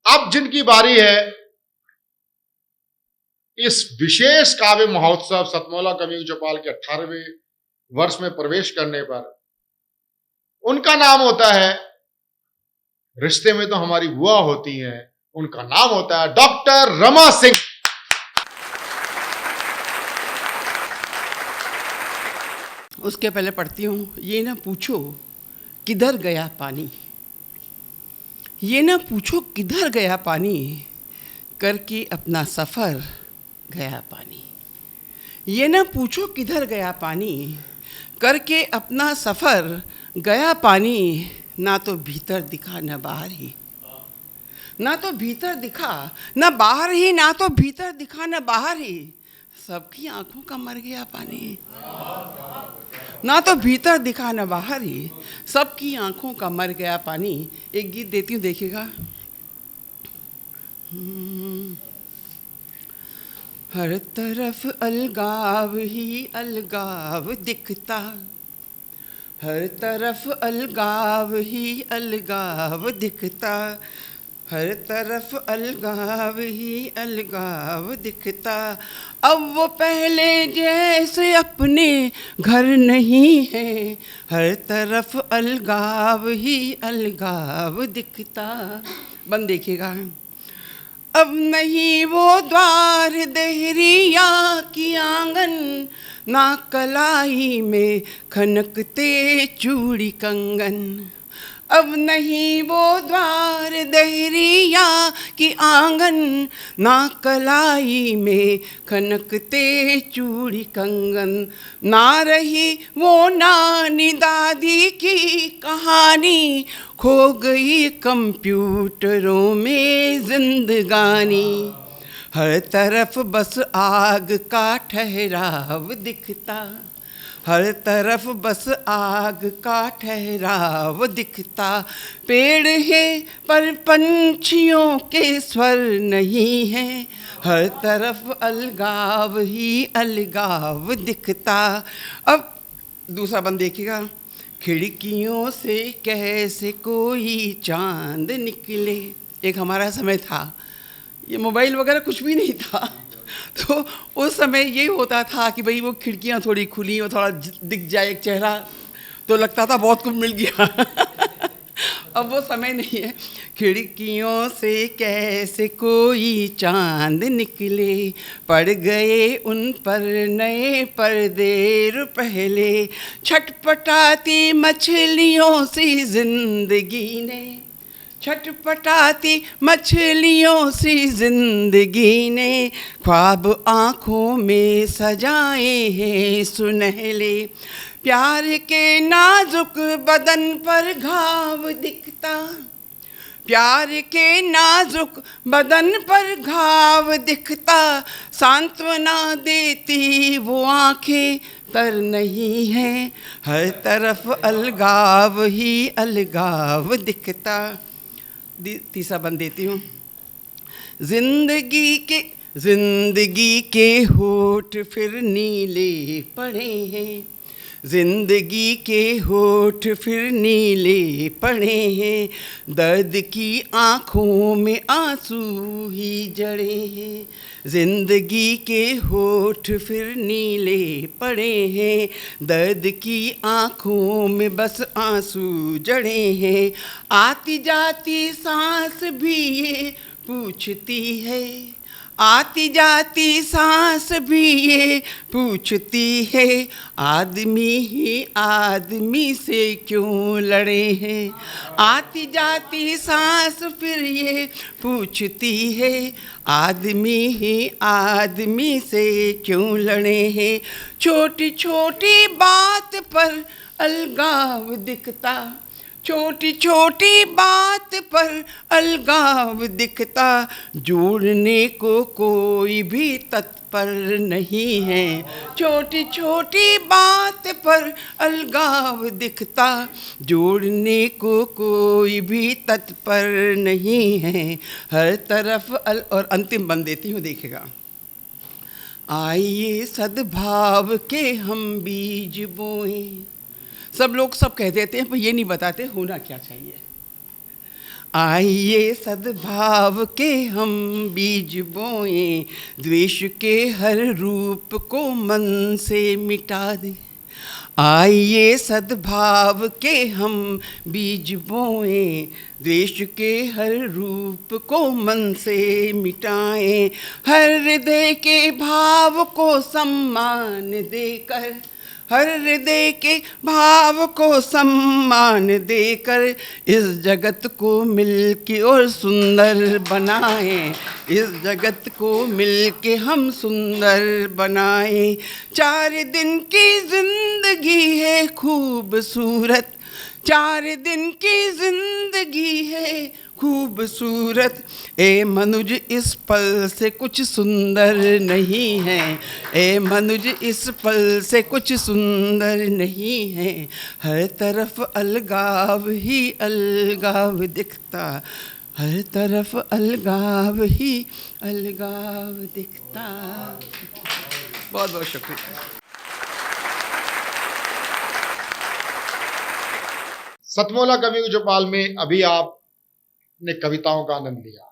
अब जिनकी बारी है इस विशेष काव्य महोत्सव सतमौला कवि चौपाल के 18वें वर्ष में प्रवेश करने पर, उनका नाम होता है, रिश्ते में तो हमारी बुआ होती हैं, उनका नाम होता है डॉक्टर रमा सिंह। उसके पहले पढ़ती हूँ, ये ना पूछो किधर गया पानी, ये ना पूछो किधर गया पानी, करके अपना सफ़र गया पानी, ये ना पूछो किधर गया पानी, करके अपना सफ़र गया पानी, ना तो भीतर दिखा न बाहर ही, ना तो भीतर दिखा न बाहर ही, ना तो भीतर दिखा न बाहर ही, सबकी आंखों का मर गया पानी, ना तो भीतर दिखा न बाहर ही, सबकी आंखों का मर गया पानी। एक गीत देती हूँ, देखिएगा। हर तरफ अलगाव ही अलगाव दिखता, हर तरफ अलगाव ही अलगाव दिखता, हर तरफ अलगाव ही अलगाव दिखता, अब वो पहले जैसे अपने घर नहीं है, हर तरफ अलगाव ही अलगाव दिखता। बंद देखिएगा। अब नहीं वो द्वार देहरिया की आंगन, ना कलाई में खनकते चूड़ी कंगन। अब नहीं वो द्वार देहरिया की आंगन, ना कलाई में खनकते चूड़ी कंगन। ना रही वो नानी दादी की कहानी, खो गई कंप्यूटरों में जिंदगानी। हर तरफ बस आग का ठहराव दिखता, हर तरफ बस आग का ठहराव दिखता। पेड़ है पर पंछियों के स्वर नहीं है, हर तरफ अलगाव ही अलगाव दिखता। अब दूसरा बंद देखिएगा। खिड़कियों से कैसे कोई चांद निकले। एक हमारा समय था, ये मोबाइल वगैरह कुछ भी नहीं था, तो उस समय यही होता था कि भाई वो खिड़कियां थोड़ी खुली और थोड़ा दिख जाए एक चेहरा, तो लगता था बहुत कुछ मिल गया। अब वो समय नहीं है। खिड़कियों से कैसे कोई चांद निकले, पड़ गए उन पर नए पर्दे पहले। छटपटाती मछलियों सी जिंदगी ने, छटपटाती मछलियों सी जिंदगी ने, ख्वाब आँखों में सजाए हैं सुनहले। प्यार के नाजुक बदन पर घाव दिखता, प्यार के नाजुक बदन पर घाव दिखता। सांत्वना देती वो आँखें तर नहीं है, हर तरफ अलगाव ही अलगाव दिखता। तीसरा बंद देती हूँ। जिंदगी के होठ फिर नीले पड़े हैं, जिंदगी के होठ फिर नीले पड़े हैं। दर्द की आँखों में आंसू ही जड़े हैं, जिंदगी के होठ फिर नीले पड़े हैं। दर्द की आँखों में बस आंसू जड़े हैं। आती जाती सांस भी ये पूछती है, आती जाती सांस भी ये पूछती है। आदमी ही आदमी से क्यों लड़े हैं, आती जाती सांस फिर ये पूछती है। आदमी ही आदमी से क्यों लड़े हैं। छोटी छोटी बात पर अलगाव दिखता, छोटी छोटी बात पर अलगाव दिखता। जोड़ने को कोई भी तत्पर नहीं है, छोटी छोटी बात पर अलगाव दिखता। जोड़ने को कोई भी तत्पर नहीं है, हर तरफ और अंतिम बंद देती हूँ, देखिएगा। आइए सद्भाव के हम बीज बोएं। सब लोग सब कह देते हैं पर ये नहीं बताते होना क्या चाहिए। आइए सद्भाव के हम बीज बोएं, द्वेष के हर रूप को मन से मिटा दें। आइए सद्भाव के हम बीज बोएं, द्वेष के हर रूप को मन से मिटाएं। हर हृदय के भाव को सम्मान देकर, हर हृदय के भाव को सम्मान देकर, इस जगत को मिलके और सुंदर बनाएं, इस जगत को मिलके हम सुंदर बनाएं। 4 दिन की जिंदगी है खूबसूरत, 4 दिन की जिंदगी है खूबसूरत। ए मनुज इस पल से कुछ सुंदर नहीं है, ए मनुज इस पल से कुछ सुंदर नहीं है। हर तरफ अलगाव ही अलगाव दिखता, हर तरफ अलगाव ही अलगाव दिखता। बहुत बहुत शुक्रिया। सतमोला कवियों की चौपाल में अभी आपने कविताओं का आनंद लिया।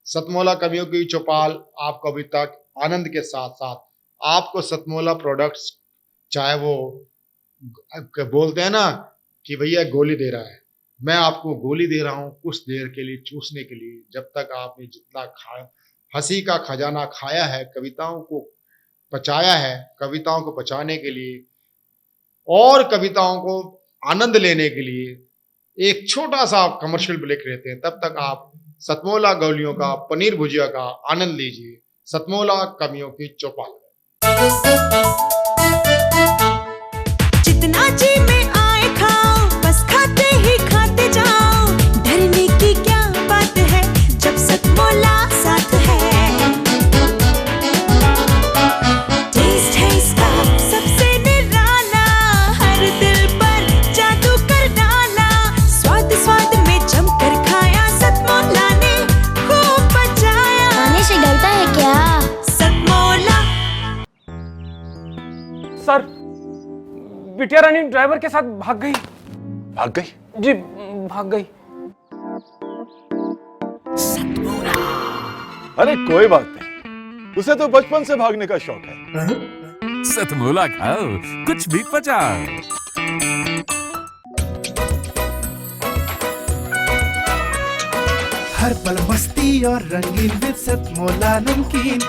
सतमोला कवियों की चौपाल आपको अभी तक आनंद के साथ साथ आपको सतमोला प्रोडक्ट्स, चाहे वो बोलते हैं ना कि भैया गोली दे रहा है, मैं आपको गोली दे रहा हूं कुछ देर के लिए चूसने के लिए। जब तक आपने जितना हंसी का खजाना खाया है, कविताओं को पचाया है। कविताओं को पचाने के लिए और कविताओं को आनंद लेने के लिए एक छोटा सा कमर्शियल ब्रेक लेते हैं। तब तक आप सतमोला गोलियों का, पनीर भुजिया का आनंद लीजिए सतमोला कवियों की चौपाल। जितना जी में आए खाओ, बस खाते ही खाते जाओ। डरने की क्या बात है जब सतमोला साथ है। टेस्ट है इसका सबसे निराला, हर दिल पर जादू कर डाला। स्वाद स्वाद में जमकर खाया, सतमोला ने खूब बचाया। खाने से डरता है क्या? सतमोला। सर, बिटिया रानी ड्राइवर के साथ भाग गई। भाग गई? जी, भाग गई। अरे कोई बात नहीं, उसे तो बचपन से भागने का शौक है। सतमोला खाओ, कुछ भी पचाओ। हर पल मस्ती और रंगीन विद सतमोला नमकीन,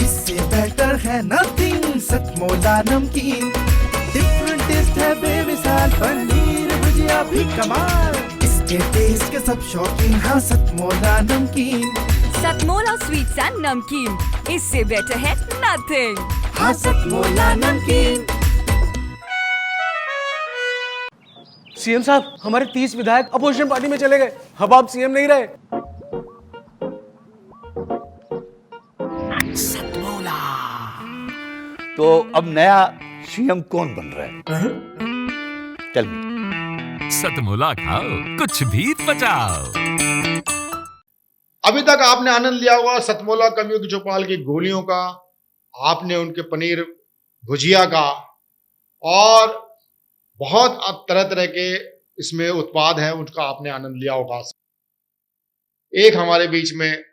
इससे बेटर है नथिंग। सतमोला नमकीन डिफरेंट टेस्ट है बेमिसाल, पनीर भुजिया भी कमाल। इसके टेस्ट के सब शौकीन, हाँ सतमोला नमकीन। सतमोला स्वीट्स एंड नमकीन, इससे बेटर है नथिंग। हाँ सतमोला नमकीन। सीएम साहब, हमारे 30 विधायक अपोजिशन पार्टी में चले गए। अब आप सीएम नहीं रहे। तो अब नया सीएम कौन बन रहा है? Tell me. सतमोला खाओ, कुछ भी पचाओ। अभी तक आपने आनंद लिया होगा सतमोला कवियों की चौपाल की गोलियों का, आपने उनके पनीर भुजिया का, और बहुत तरह तरह के इसमें उत्पाद हैं, उनका आपने आनंद लिया होगा। एक हमारे बीच में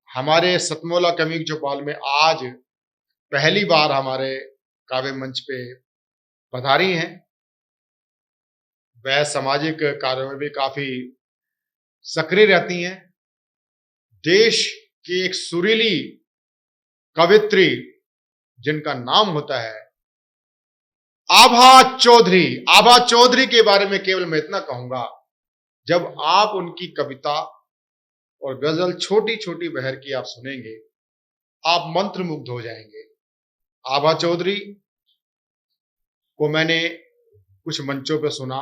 हमारे सतमोला कवियों की चौपाल में आज पहली बार हमारे काव्य मंच पे पधारी हैं। वह सामाजिक कार्यों में भी काफी सक्रिय रहती हैं। देश की एक सुरीली कवित्री जिनका नाम होता है आभा चौधरी। आभा चौधरी के बारे में केवल मैं इतना कहूंगा, जब आप उनकी कविता और गजल छोटी छोटी बहर की आप सुनेंगे, आप मंत्रमुग्ध हो जाएंगे। आभा चौधरी को मैंने कुछ मंचों पर सुना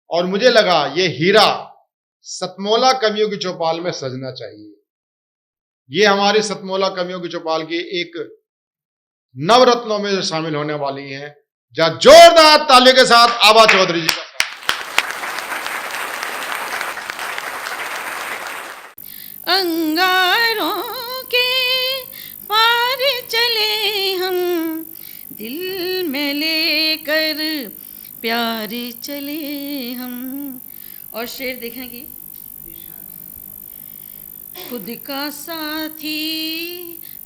और मुझे लगा ये हीरा सतमोला कवियों की चौपाल में सजना चाहिए। ये हमारी सतमोला कवियों की चौपाल की एक नवरत्नों में शामिल होने वाली हैं। जहां जोरदार तालियों के साथ आभा चौधरी जी का। अंगारों के पार चले हम, दिल में लेकर प्यार चले हम। और शेर देखेंगे। खुद का साथी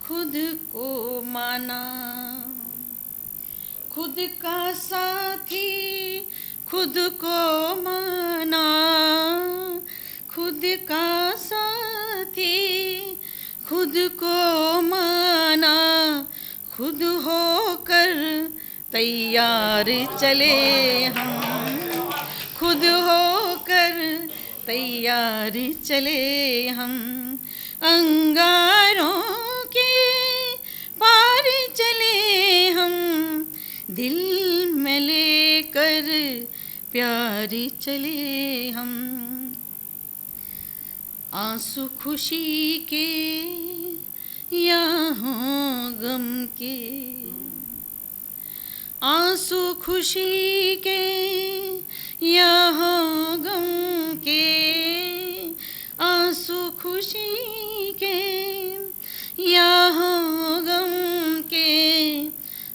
खुद को माना, खुद का साथी खुद को माना, खुद का साथी खुद को माना। खुद होकर तैयार चले हम, खुद होकर तैयार चले हम। अंगारों के पार चले हम, दिल में लेकर प्यार चले हम। आंसू खुशी के या हों गम के, आंसू खुशी के या हों गम के, आंसू खुशी के या हों गम के,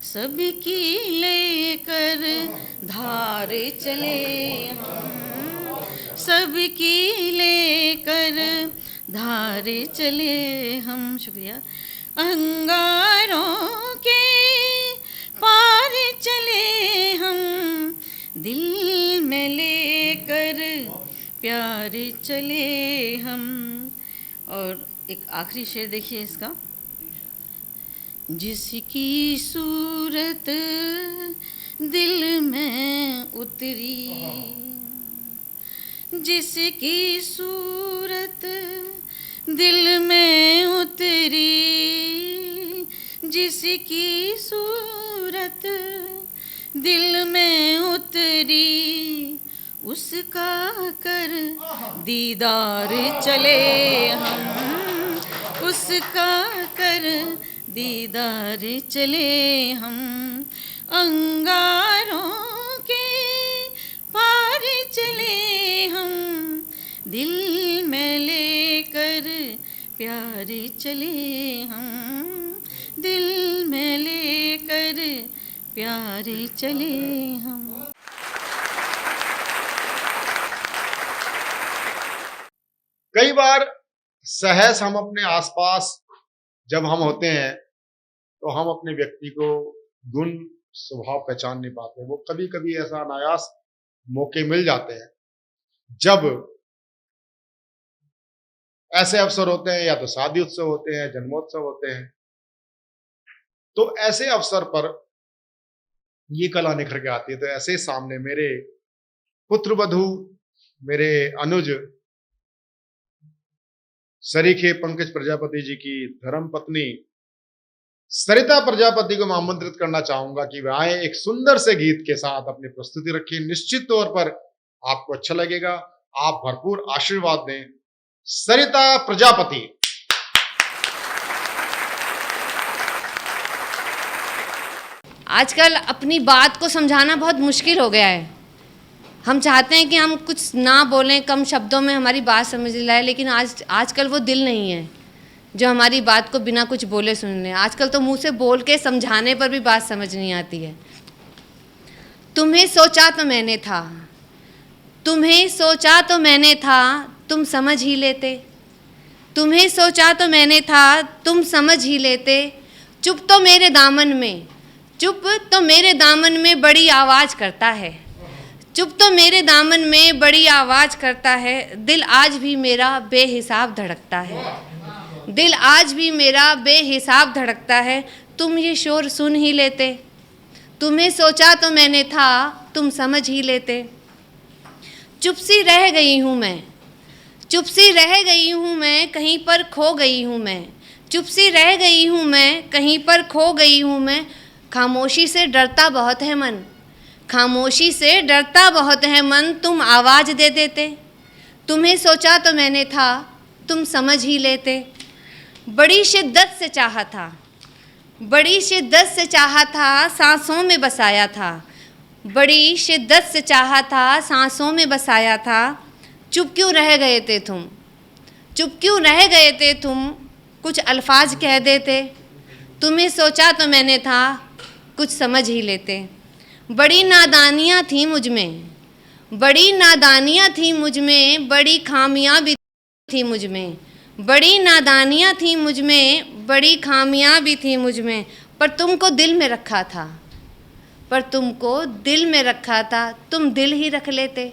सबकी लेकर धार चले हम, सबकी लेकर धार चले हम। शुक्रिया। अंगारों के पार चले हम, दिल में लेकर प्यार चले हम। और एक आखिरी शेर देखिए इसका। जिसकी सूरत दिल में उतरी, जिसकी सूरत दिल में उतरी, जिसकी सूरत दिल में उतरी, उसका कर दीदार चले हम, उसका कर दीदार चले हम, अंगारों के पार चले हम, दिल में लेकर प्यार चले हम, दिल में लेकर प्यार चले हम। कई बार सहज हम अपने आसपास जब हम होते हैं तो हम अपने व्यक्ति को गुण स्वभाव पहचान नहीं पाते। वो कभी कभी ऐसा अनायास मौके मिल जाते हैं जब ऐसे अवसर होते हैं, या तो शादी उत्सव होते हैं, जन्मोत्सव होते हैं, तो ऐसे अवसर पर ये कला निखर के आती है। तो ऐसे सामने मेरे पुत्र वधू, मेरे अनुज सरीखे पंकज प्रजापति जी की धर्म पत्नी सरिता प्रजापति को मैं आमंत्रित करना चाहूंगा कि वे आए, एक सुंदर से गीत के साथ अपनी प्रस्तुति रखें। निश्चित तौर पर आपको अच्छा लगेगा, आप भरपूर आशीर्वाद दें। सरिता प्रजापति। आजकल अपनी बात को समझाना बहुत मुश्किल हो गया है। हम चाहते हैं कि हम कुछ ना बोलें, कम शब्दों में हमारी बात समझ लाए, लेकिन आजकल वो दिल नहीं है जो हमारी बात को बिना कुछ बोले सुन ले। आजकल तो मुंह से बोल के समझाने पर भी बात समझ नहीं आती है। तुम्हें सोचा तो मैंने था, तुम्हें सोचा तो मैंने था, तुम समझ ही लेते। तुम्हें सोचा तो मैंने था, तुम समझ ही लेते। चुप तो मेरे दामन में, चुप तो मेरे दामन में बड़ी आवाज़ करता है, चुप तो मेरे दामन में बड़ी आवाज़ करता है। दिल आज भी मेरा बेहिसाब धड़कता है, दिल आज भी मेरा बेहिसाब धड़कता है। तुम ये शोर सुन ही लेते। तुम्हें सोचा तो मैंने था, तुम समझ ही लेते। चुप सी रह गई हूँ मैं, चुप सी रह गई हूँ मैं, कहीं पर खो गई हूँ मैं। चुप सी रह गई हूँ मैं, कहीं पर खो गई हूँ मैं। खामोशी से डरता बहुत है मन, खामोशी से डरता बहुत है मन। तुम आवाज़ दे देते। तुम्हें सोचा तो मैंने था, तुम समझ ही लेते। बड़ी शिद्दत से चाहा था, बड़ी शिद्दत से चाहा था, सांसों में बसाया था। बड़ी शिद्दत से चाहा था, सांसों में बसाया था। चुप क्यों रह गए थे तुम, चुप क्यों रह गए थे तुम, कुछ अल्फाज कह देते। तुम्हें सोचा तो मैंने था, कुछ समझ ही लेते। बड़ी नादानियाँ थी मुझ में, बड़ी नादानियाँ थी मुझ में, बड़ी खामियाँ भी थी मुझ में। बड़ी नादानियाँ थी मुझ में, बड़ी खामियाँ भी थी मुझ में। पर तुमको दिल में रखा था, पर तुमको दिल में रखा था, तुम दिल ही रख लेते।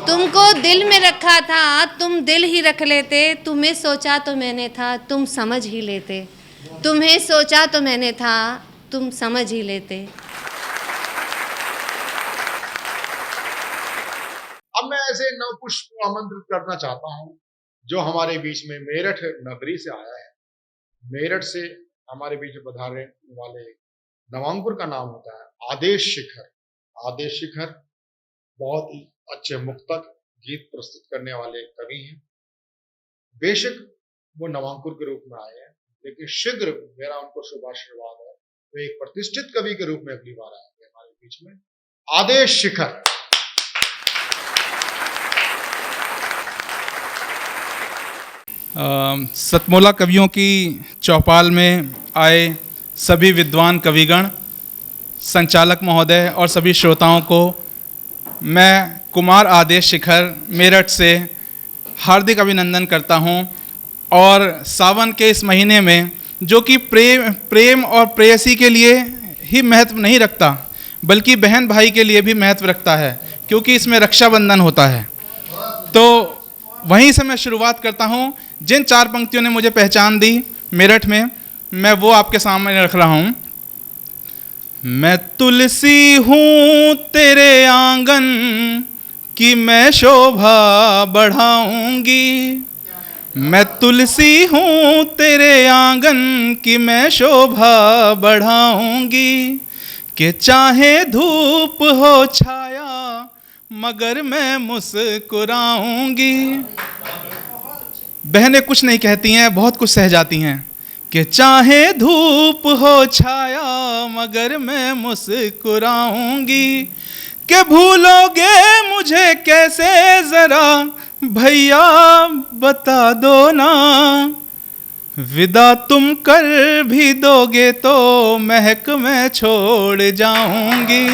तुमको दिल में रखा था, तुम दिल ही रख लेते। तुम्हें सोचा तो मैंने था, तुम समझ ही लेते। तुम्हें सोचा तो मैंने था, तुम समझ ही लेते। अब मैं ऐसे नवपुष्प को आमंत्रित करना चाहता हूं जो हमारे बीच में मेरठ नगरी से आया है। मेरठ से हमारे बीच में पधारने वाले नवांकुर का नाम होता है आदेश शिखर। आदेश शिखर बहुत ही अच्छे मुक्तक गीत प्रस्तुत करने वाले कवि हैं। बेशक वो नवांकुर के रूप में आए हैं, लेकिन शीघ्र मेरा उनको शुभाशीर्वाद है, वो एक प्रतिष्ठित कवि के रूप में अगली बार आएंगे हमारे बीच में। आदेश शिखर। सतमोला कवियों की चौपाल में आए सभी विद्वान कविगण, संचालक महोदय और सभी श्रोताओं को मैं कुमार आदेश शिखर मेरठ से हार्दिक अभिनंदन करता हूं। और सावन के इस महीने में जो कि प्रेम और प्रेयसी के लिए ही महत्व नहीं रखता, बल्कि बहन भाई के लिए भी महत्व रखता है, क्योंकि इसमें रक्षाबंधन होता है। तो वहीं से मैं शुरुआत करता हूँ। जिन 4 पंक्तियों ने मुझे पहचान दी मेरठ में, मैं वो आपके सामने रख रहा हूँ। मैं तुलसी हूँ तेरे आंगन की, मैं शोभा बढ़ाऊंगी। मैं तुलसी हूँ तेरे आंगन की, मैं शोभा बढ़ाऊंगी। कि चाहे धूप हो छाया मगर मैं मुस्कुराऊंगी। बहनें कुछ नहीं कहती हैं, बहुत कुछ सह जाती हैं। कि चाहे धूप हो छाया मगर मैं मुस्कुराऊंगी। कि भूलोगे मुझे कैसे जरा भैया बता दो ना। विदा तुम कर भी दोगे तो महक मैं छोड़ जाऊंगी।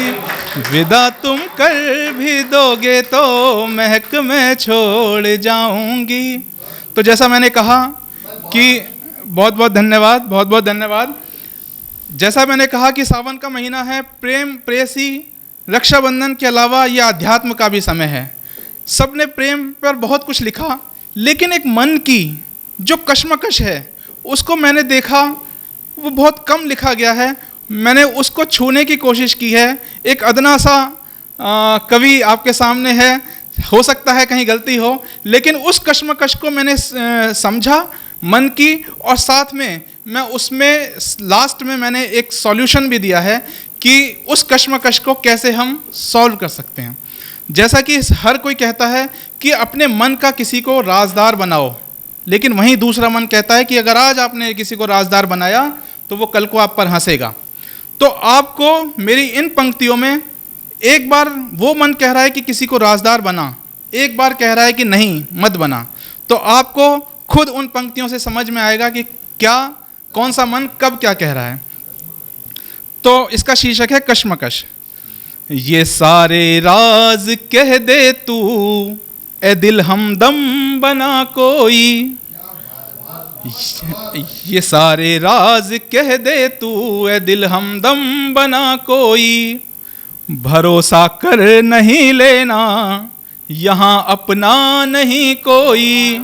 विदा तुम कर भी दोगे तो महक मैं छोड़ जाऊंगी। तो जैसा मैंने कहा कि बहुत बहुत धन्यवाद, बहुत बहुत धन्यवाद। जैसा मैंने कहा कि सावन का महीना है, प्रेम प्रेयसी रक्षाबंधन के अलावा ये अध्यात्म का भी समय है। सबने प्रेम पर बहुत कुछ लिखा, लेकिन एक मन की जो कश्मकश है उसको मैंने देखा वो बहुत कम लिखा गया है। मैंने उसको छूने की कोशिश की है। एक अदना सा कवि आपके सामने है, हो सकता है कहीं गलती हो, लेकिन उस कश्मकश को मैंने समझा मन की, और साथ में मैं उसमें लास्ट में मैंने एक सॉल्यूशन भी दिया है कि उस कश्मकश को कैसे हम सॉल्व कर सकते हैं। जैसा कि हर कोई कहता है कि अपने मन का किसी को राजदार बनाओ, लेकिन वहीं दूसरा मन कहता है कि अगर आज आपने किसी को राजदार बनाया तो वो कल को आप पर हंसेगा। तो आपको मेरी इन पंक्तियों में एक बार वो मन कह रहा है कि किसी को राजदार बना, एक बार कह रहा है कि नहीं मत बना। तो आपको खुद उन पंक्तियों से समझ में आएगा कि क्या कौन सा मन कब क्या कह रहा है। तो इसका शीर्षक है कश्मकश। ये सारे राज कह दे तू ए दिल हमदम बना कोई। ये सारे राज कह दे तू ए दिल हमदम बना कोई। भरोसा कर नहीं लेना यहाँ अपना नहीं कोई।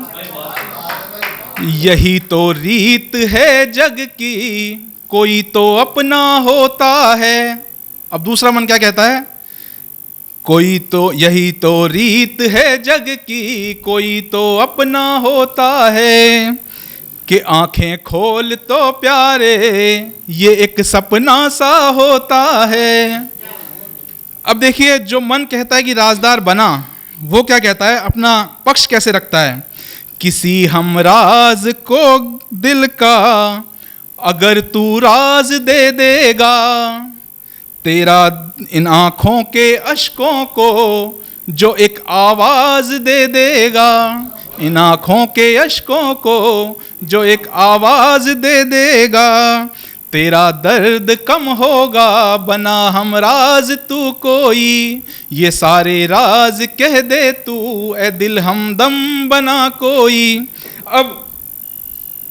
यही तो रीत है जग की, कोई तो अपना होता है। अब दूसरा मन क्या कहता है? कोई तो, यही तो रीत है जग की, कोई तो अपना होता है। कि आंखें खोल तो प्यारे ये एक सपना सा होता है। अब देखिए, जो मन कहता है कि राजदार बना, वो क्या कहता है, अपना पक्ष कैसे रखता है। किसी हम राज को दिल का अगर तू राज दे देगा, तेरा इन आँखों के अश्कों को जो एक आवाज़ दे देगा। इन आँखों के अश्कों को जो एक आवाज़ दे देगा। तेरा दर्द कम होगा बना हम राज तू कोई। ये सारे राज कह दे तू ए दिल हमदम बना कोई। अब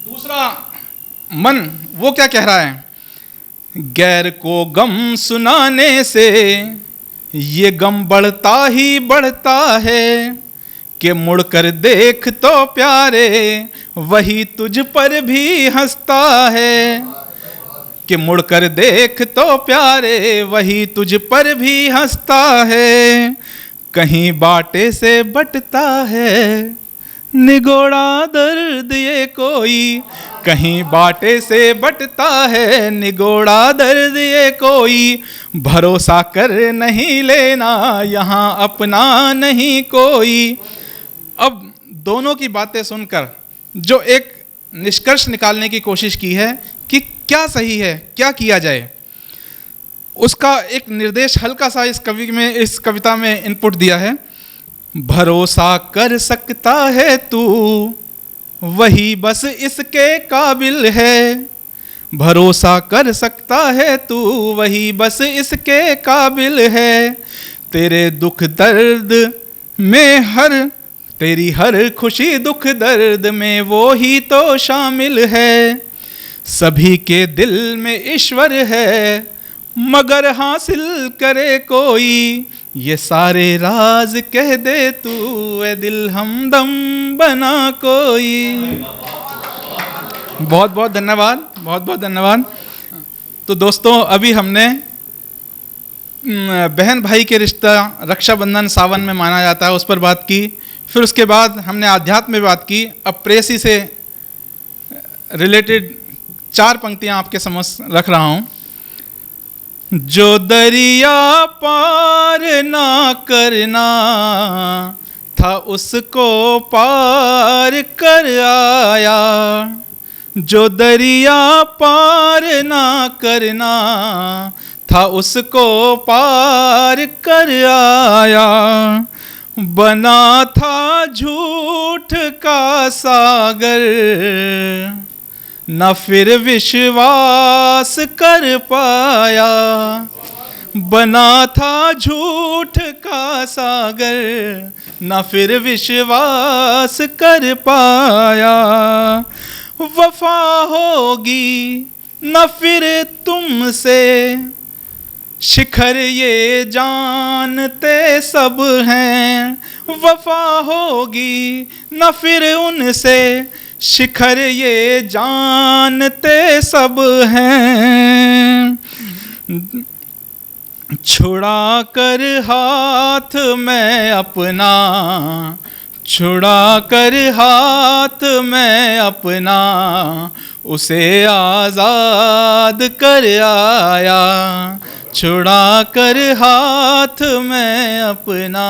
दूसरा मन वो क्या कह रहा है, गैर को गम सुनाने से ये गम बढ़ता ही बढ़ता है। कि मुड़कर देख तो प्यारे वही तुझ पर भी हंसता है। कि मुड़कर देख तो प्यारे वही तुझ पर भी हंसता है। कहीं बाटे से बटता है निगोड़ा दर्द ये कोई। कहीं बाटे से बटता है निगोड़ा दर्द ये कोई। भरोसा कर नहीं लेना यहाँ अपना नहीं कोई। अब दोनों की बातें सुनकर जो एक निष्कर्ष निकालने की कोशिश की है कि क्या सही है, क्या किया जाए, उसका एक निर्देश हल्का सा इस कविता में इनपुट दिया है। भरोसा कर सकता है तू वही बस इसके काबिल है। भरोसा कर सकता है तू वही बस इसके काबिल है। तेरे दुख दर्द में तेरी हर खुशी दुख दर्द में वो ही तो शामिल है। सभी के दिल में ईश्वर है मगर हासिल करे कोई। ये सारे राज कह दे तू, ए दिल हमदम बना कोई। बहुत बहुत धन्यवाद, बहुत बहुत धन्यवाद। तो दोस्तों, अभी हमने बहन भाई के रिश्ता रक्षाबंधन सावन में माना जाता है उस पर बात की, फिर उसके बाद हमने आध्यात्म में बात की। अब प्रेयसी से रिलेटेड 4 पंक्तियां आपके समक्ष रख रहा हूं। जो दरिया पार ना करना था उसको पार कर आया, जो दरिया पार ना करना था उसको पार कर आया। बना था झूठ का सागर, न फिर विश्वास कर पाया। बना था झूठ का सागर, न फिर विश्वास कर पाया। वफा होगी न फिर तुमसे, शिखर ये जानते सब हैं। वफा होगी न फिर उनसे, शिखर ये जानते सब हैं। छुड़ा कर हाथ मैं अपना, छुड़ा कर हाथ मैं अपना, उसे आज़ाद कर आया। छुड़ा कर हाथ मैं अपना,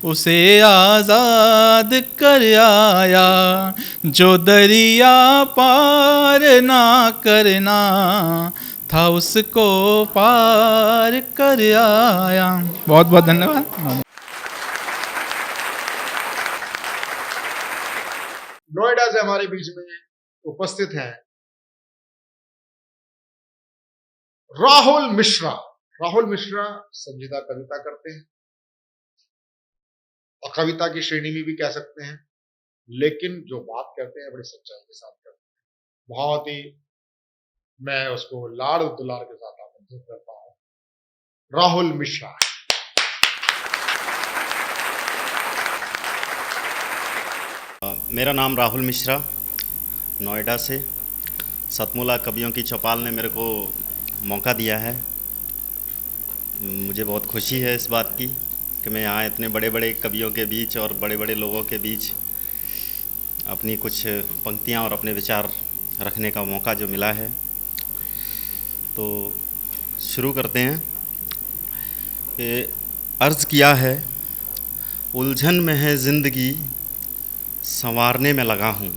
उसे आज़ाद कर आया। जो दरिया पार ना करना था उसको पार कर आया। बहुत बहुत धन्यवाद। नोएडा से हमारे बीच में उपस्थित हैं राहुल मिश्रा। राहुल मिश्रा संजीदा कविता करते हैं और कविता की श्रेणी में भी कह सकते हैं, लेकिन जो बात करते हैं बड़ी सच्चाई के साथ करते हैं। बहुत ही मैं उसको लाड़ दुलार के साथ आमंत्रित करता हूं, राहुल मिश्रा। मेरा नाम राहुल मिश्रा, नोएडा से। सतमोला कवियों की चौपाल ने मेरे को मौका दिया है। मुझे बहुत खुशी है इस बात की कि मैं यहाँ इतने बड़े बड़े कवियों के बीच और बड़े बड़े लोगों के बीच अपनी कुछ पंक्तियाँ और अपने विचार रखने का मौका जो मिला है। तो शुरू करते हैं कि अर्ज़ किया है, उलझन में है ज़िंदगी संवारने में लगा हूँ,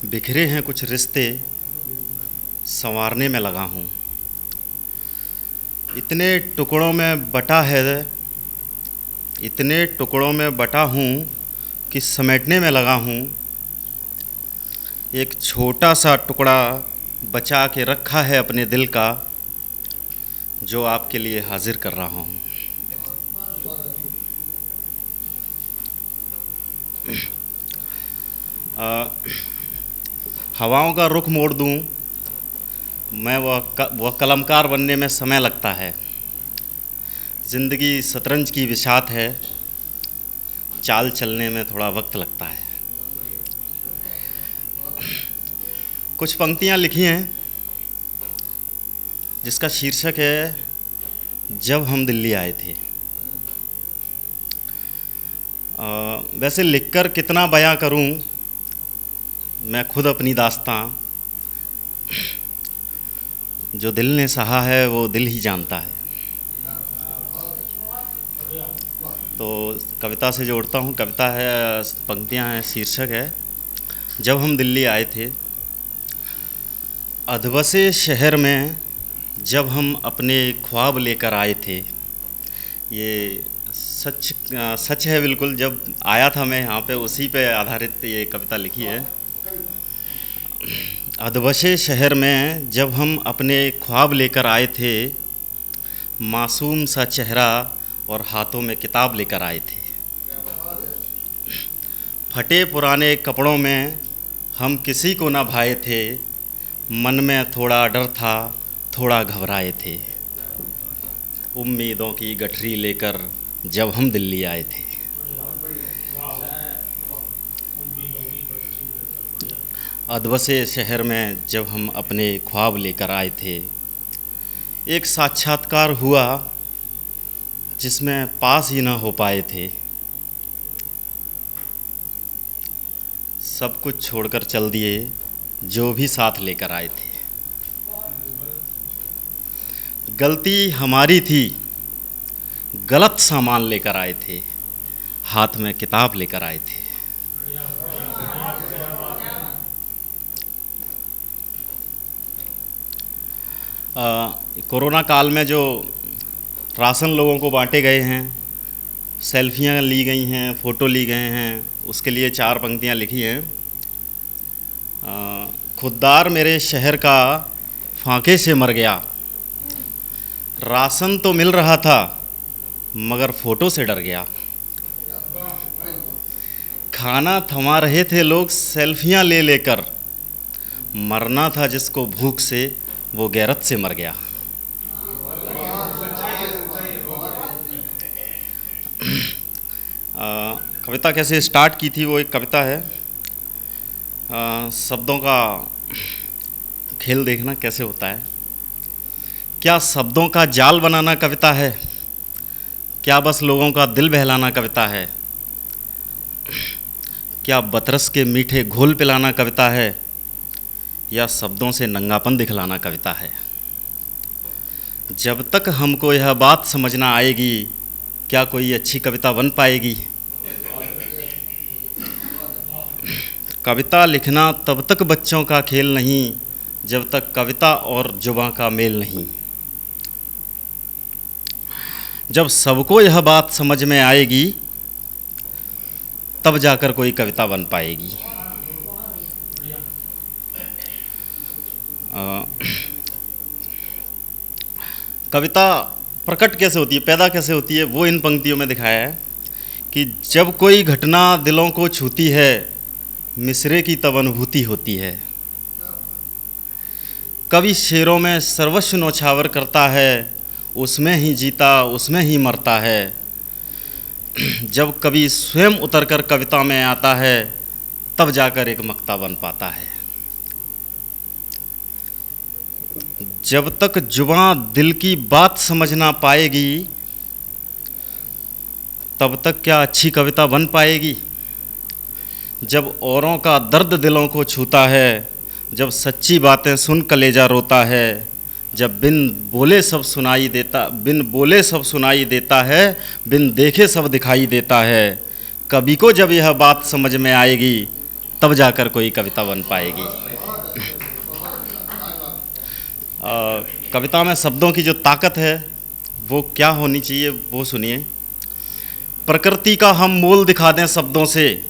बिखरे हैं कुछ रिश्ते संवारने में लगा हूँ। इतने टुकड़ों में बटा है, इतने टुकड़ों में बटा हूँ कि समेटने में लगा हूँ। एक छोटा सा टुकड़ा बचा के रखा है अपने दिल का, जो आपके लिए हाजिर कर रहा हूँ। हवाओं का रुख मोड़ दूँ मैं, वह कलमकार बनने में समय लगता है। ज़िंदगी शतरंज की बिसात है, चाल चलने में थोड़ा वक्त लगता है। कुछ पंक्तियाँ लिखी हैं जिसका शीर्षक है जब हम दिल्ली आए थे। वैसे लिखकर कितना बयां करूं मैं खुद अपनी दास्तां, जो दिल ने सहा है वो दिल ही जानता है। तो कविता से जोड़ता हूँ। कविता है, पंक्तियाँ हैं, शीर्षक है जब हम दिल्ली आए थे। अधबसे शहर में जब हम अपने ख्वाब लेकर आए थे। ये सच है बिल्कुल। जब आया था मैं यहाँ पे, उसी पे आधारित ये कविता लिखी है। अधबसे शहर में जब हम अपने ख्वाब लेकर आए थे, मासूम सा चेहरा और हाथों में किताब लेकर आए थे। फटे पुराने कपड़ों में हम किसी को ना भाए थे, मन में थोड़ा डर था, थोड़ा घबराए थे। उम्मीदों की गठरी लेकर जब हम दिल्ली आए थे। अधवसे शहर में जब हम अपने ख्वाब लेकर आए थे, एक साक्षात्कार हुआ जिसमें पास ही ना हो पाए थे। सब कुछ छोड़कर चल दिए जो भी साथ लेकर आए थे। गलती हमारी थी, गलत सामान लेकर आए थे, हाथ में किताब लेकर आए थे। कोरोना काल में जो राशन लोगों को बांटे गए हैं, सेल्फियां ली गई हैं, फ़ोटो ली गए हैं, उसके लिए 4 पंक्तियां लिखी हैं। खुददार मेरे शहर का फांके से मर गया, राशन तो मिल रहा था मगर फ़ोटो से डर गया। खाना थमा रहे थे लोग सेल्फियां ले लेकर, मरना था जिसको भूख से वो गैरत से मर गया। कविता कैसे स्टार्ट की थी, वो एक कविता है। शब्दों का खेल देखना कैसे होता है। क्या शब्दों का जाल बनाना कविता है? क्या बस लोगों का दिल बहलाना कविता है? क्या बतरस के मीठे घोल पिलाना कविता है? या शब्दों से नंगापन दिखलाना कविता है? जब तक हमको यह बात समझना आएगी, क्या कोई अच्छी कविता बन पाएगी? कविता लिखना तब तक बच्चों का खेल नहीं जब तक कविता और जुबां का मेल नहीं। जब सबको यह बात समझ में आएगी, तब जाकर कोई कविता बन पाएगी। कविता प्रकट कैसे होती है, पैदा कैसे होती है, वो इन पंक्तियों में दिखाया है कि जब कोई घटना दिलों को छूती है, मिसरे की तब अनुभूति होती है। कवि शेरों में सर्वस्व न्यौछावर करता है, उसमें ही जीता उसमें ही मरता है। जब कवि स्वयं उतरकर कविता में आता है, तब जाकर एक मक्ता बन पाता है। जब तक जुबां दिल की बात समझ ना पाएगी, तब तक क्या अच्छी कविता बन पाएगी? जब औरों का दर्द दिलों को छूता है, जब सच्ची बातें सुन कलेजा रोता है, जब बिन बोले सब सुनाई देता है, बिन देखे सब दिखाई देता है। कवि को जब यह बात समझ में आएगी, तब जाकर कोई कविता बन पाएगी। कविता में शब्दों की जो ताकत है वो क्या होनी चाहिए, वो सुनिए। प्रकृति का हम मोल दिखा दें शब्दों से,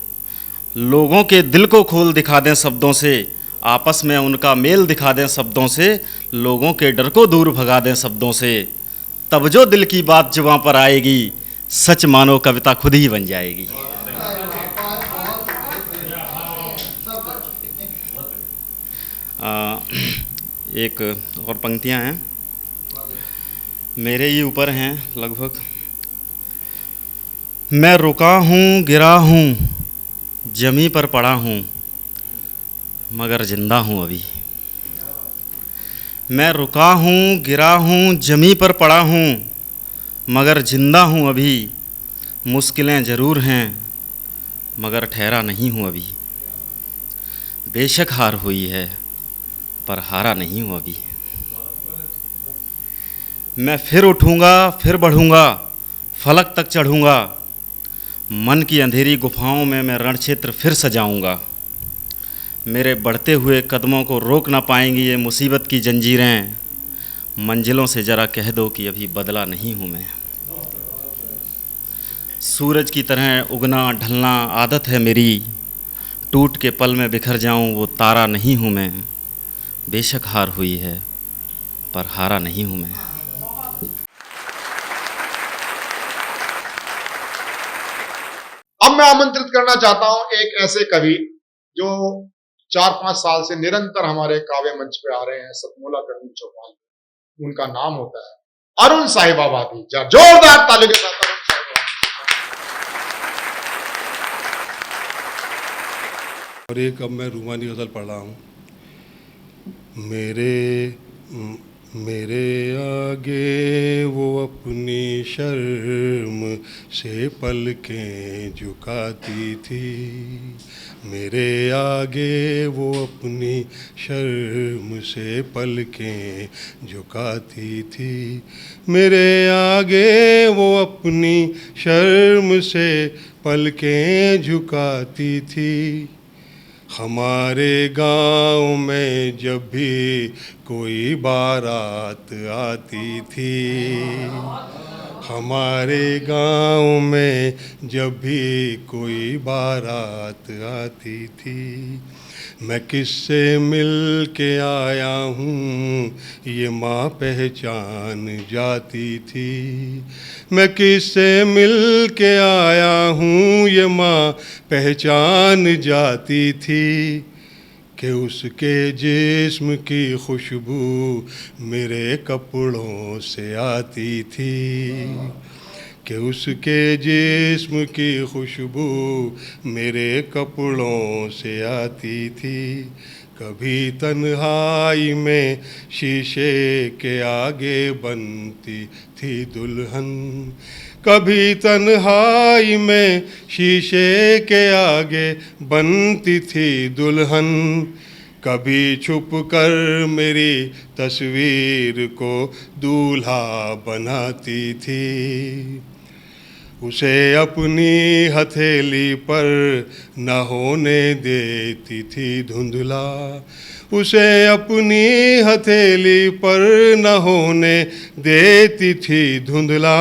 लोगों के दिल को खोल दिखा दें शब्दों से, आपस में उनका मेल दिखा दें शब्दों से, लोगों के डर को दूर भगा दें शब्दों से, तब जो दिल की बात जुबां पर आएगी, सच मानो कविता खुद ही बन जाएगी। एक और पंक्तियां हैं, मेरे ही ऊपर हैं लगभग। मैं रुका हूँ, गिरा हूँ, जमी पर पड़ा हूँ, मगर जिंदा हूँ अभी। मैं रुका हूँ, गिरा हूँ, जमी पर पड़ा हूँ, मगर जिंदा हूँ अभी। मुश्किलें ज़रूर हैं, मगर ठहरा नहीं हूँ अभी। बेशक हार हुई है, पर हारा नहीं हूँ अभी। मैं फिर उठूँगा, फिर बढ़ूँगा, फलक तक चढ़ूँगा। मन की अंधेरी गुफाओं में मैं रणक्षेत्र फिर सजाऊँगा। मेरे बढ़ते हुए कदमों को रोक ना पाएंगी ये मुसीबत की जंजीरें। मंजिलों से ज़रा कह दो कि अभी बदला नहीं हूँ मैं। सूरज की तरह उगना ढलना आदत है मेरी, टूट के पल में बिखर जाऊँ वो तारा नहीं हूँ मैं। बेशक हार हुई है, पर हारा नहीं हूँ मैं। अब मैं आमंत्रित करना चाहता हूं एक ऐसे कवि जो 4-5 साल से निरंतर हमारे काव्य मंच पे आ रहे हैं, सतमोला कवि चौपाल। उनका नाम होता है अरुण साहिबाबादी। जोरदार तालियों के साथ अरुण साहिबाबादी। और एक अब मैं रूमानी गज़ल पढ़ रहा हूँ। मेरे आगे वो अपनी शर्म से पलकें झुकाती थी, मेरे आगे वो अपनी शर्म से पलकें झुकाती थी, मेरे आगे वो अपनी शर्म से पलकें झुकाती थी। हमारे गांव में जब भी कोई बारात आती थी, हमारे गांव में जब भी कोई बारात आती थी, मैं किससे मिल के आया हूँ ये माँ पहचान जाती थी, मैं किससे मिल के आया हूँ ये माँ पहचान जाती थी, कि उसके जिस्म की खुशबू मेरे कपड़ों से आती थी, कि उसके जिस्म की खुशबू मेरे कपड़ों से आती थी। कभी तन्हाई में शीशे के आगे बनती थी दुल्हन, कभी तन्हाई में शीशे के आगे बनती थी दुल्हन, कभी छुप कर मेरी तस्वीर को दूल्हा बनाती थी, उसे अपनी हथेली पर न होने देती थी धुंधला, उसे अपनी हथेली पर न होने देती थी धुंधला,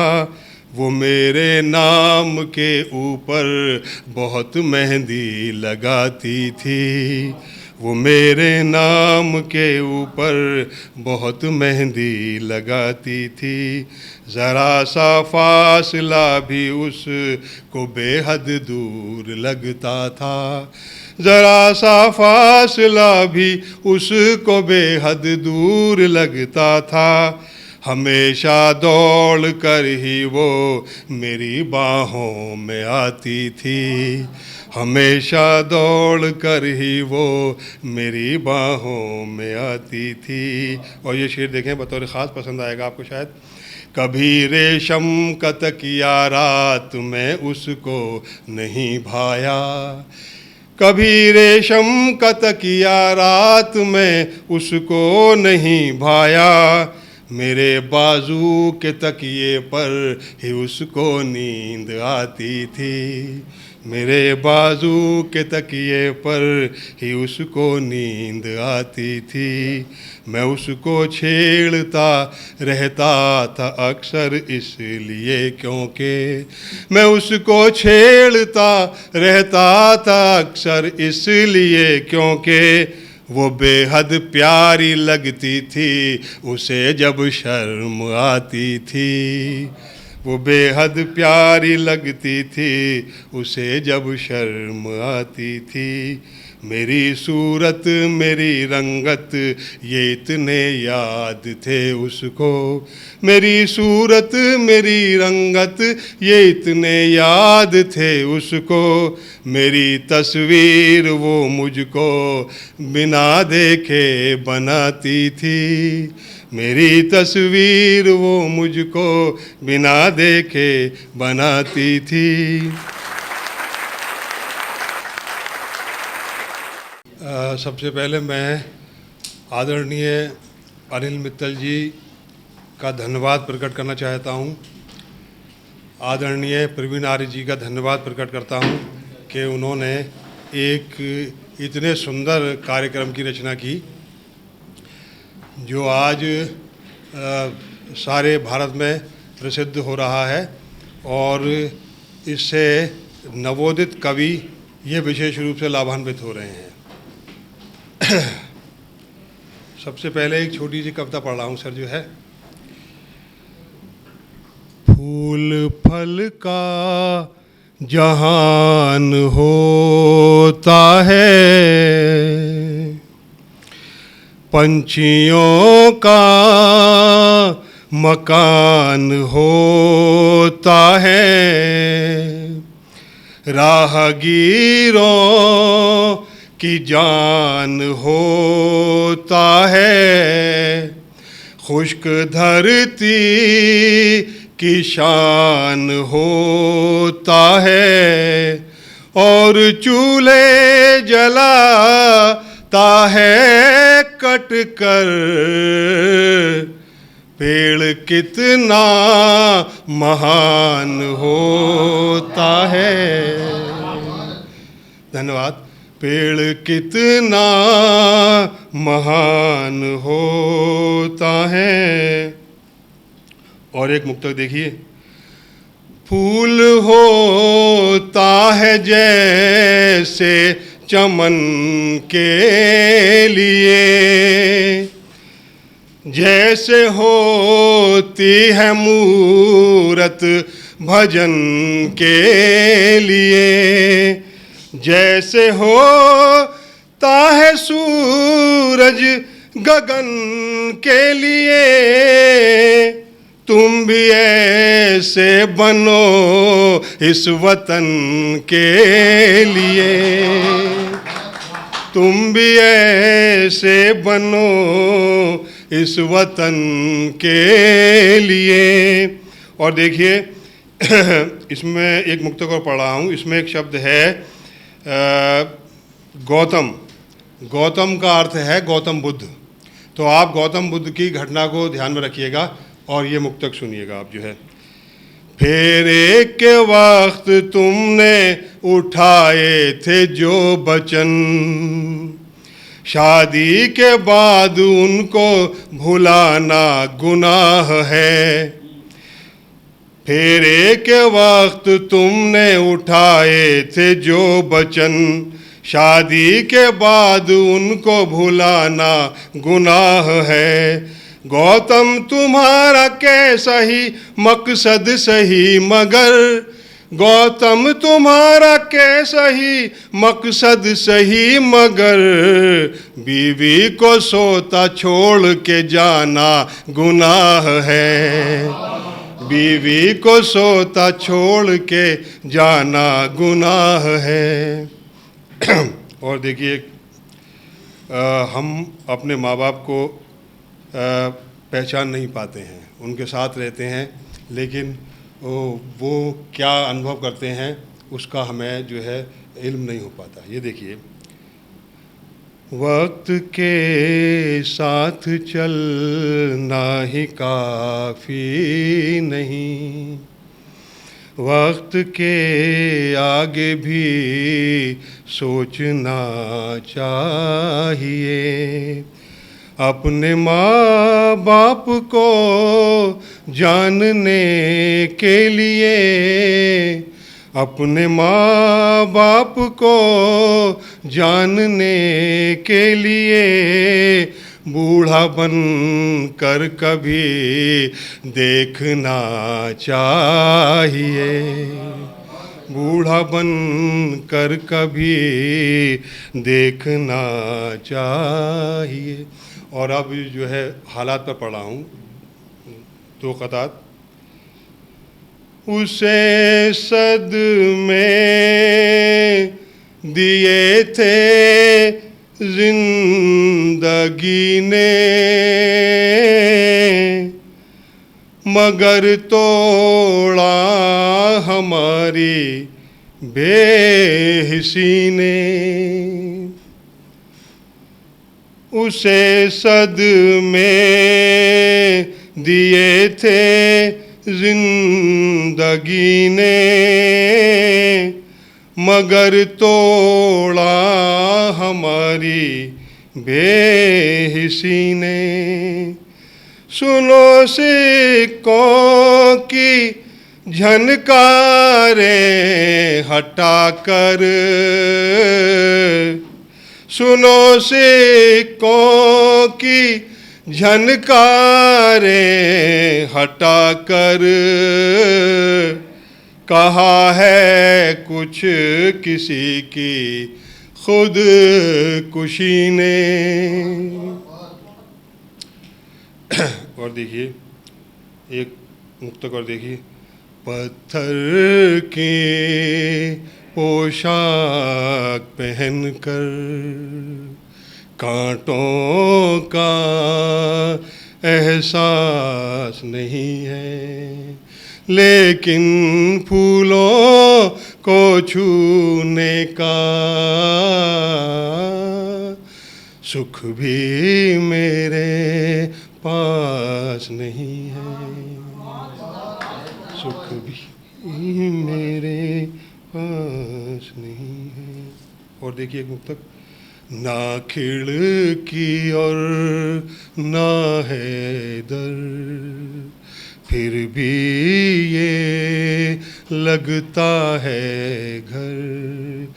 वो मेरे नाम के ऊपर बहुत मेहंदी लगाती थी, वो मेरे नाम के ऊपर बहुत मेहंदी लगाती थी, ज़रा सा फासला भी उसको बेहद दूर लगता था, ज़रा सा फासला भी उसको बेहद दूर लगता था, हमेशा दौड़ कर ही वो मेरी बाहों में आती थी, हमेशा दौड़ कर ही वो मेरी बाहों में आती थी। और ये शेर देखें, बतौर ख़ास पसंद आएगा आपको शायद। कभी रेशम का तकिया रात में उसको नहीं भाया, कभी रेशम का तकिया रात में उसको नहीं भाया, मेरे बाजू के तकिए पर ही उसको नींद आती थी, मेरे बाजू के तकिए पर ही उसको नींद आती थी, मैं उसको छेड़ता रहता था अक्सर इसलिए क्योंकि मैं उसको छेड़ता रहता था अक्सर इसलिए क्योंकि वो बेहद प्यारी लगती थी उसे जब शर्म आती थी, वो बेहद प्यारी लगती थी उसे जब शर्म आती थी, मेरी सूरत मेरी रंगत ये इतने याद थे उसको, मेरी सूरत मेरी रंगत ये इतने याद थे उसको, मेरी तस्वीर वो मुझको बिना देखे बनाती थी, मेरी तस्वीर वो मुझको बिना देखे बनाती थी। सबसे पहले मैं आदरणीय अनिल मित्तल जी का धन्यवाद प्रकट करना चाहता हूं, आदरणीय प्रवीण आर्य जी का धन्यवाद प्रकट करता हूं कि उन्होंने एक इतने सुंदर कार्यक्रम की रचना की जो आज सारे भारत में प्रसिद्ध हो रहा है और इससे नवोदित कवि ये विशेष रूप से लाभान्वित हो रहे हैं। सबसे पहले एक छोटी सी कविता पढ़ रहा हूँ सर, जो है फूल फल का जहान होता है, पंछियों का मकान होता है, राहगीरों की जान होता है, खुश्क धरती की शान होता है, और चूल्हे जलाता है कट कर पेड़ कितना महान होता है। धन्यवाद। पेड़ कितना महान होता है। और एक मुक्तक देखिए। फूल होता है जैसे चमन के लिए, जैसे होती है मूरत भजन के लिए, जैसे होता है सूरज गगन के लिए, तुम भी ऐसे बनो इस वतन के लिए, तुम भी ऐसे बनो इस वतन के लिए। और देखिए इसमें एक मुक्तक और पढ़ा हूँ। इसमें एक शब्द है गौतम। गौतम का अर्थ है गौतम बुद्ध। तो आप गौतम बुद्ध की घटना को ध्यान में रखिएगा और ये मुक्तक सुनिएगा आप जो है। फेरे के वक्त तुमने उठाए थे जो बचन, शादी के बाद उनको भुलाना गुनाह है। फेरे के वक्त तुमने उठाए थे जो बचन, शादी के बाद उनको भुलाना गुनाह है। गौतम तुम्हारा कैसा ही मकसद सही मगर, गौतम तुम्हारा कैसा ही मकसद सही मगर, बीवी को सोता छोड़ के जाना गुनाह है। बीवी को सोता छोड़ के जाना गुनाह है। और देखिए हम अपने माँ बाप को पहचान नहीं पाते हैं, उनके साथ रहते हैं, लेकिन वो क्या अनुभव करते हैं उसका हमें जो है इल्म नहीं हो पाता। ये देखिए, वक्त के साथ चलना ही काफ़ी नहीं, वक्त के आगे भी सोचना चाहिए। अपने माँ बाप को जानने के लिए, अपने माँ बाप को जानने के लिए, बूढ़ा बन कर कभी देखना चाहिए। बूढ़ा बन कर कभी देखना चाहिए। और अब जो है हालात पर पढ़ा हूँ दो क़तात। उसे सदमे दिए थे जिंदगी ने, मगर तोड़ा हमारी बेहिसी ने। उसे सदमे दिए थे जिंदगी ने, मगर तोड़ा हमारी बेहिसी ने। सुनो सिक्कों की झनकारें हटाकर, सुनो सिक्कों की झनकारें हटाकर, कहा है कुछ किसी की खुद कुशी ने। और देखिए एक मुक्तक और देखिए। पत्थर के पोशाक पहनकर कांटों का एहसास नहीं है, लेकिन फूलों को छूने का सुख भी मेरे पास नहीं है, सुख भी मेरे पास नहीं है। और देखिए एक मुक्तक। ना खिड़की और ना है दर, फिर भी ये लगता है घर,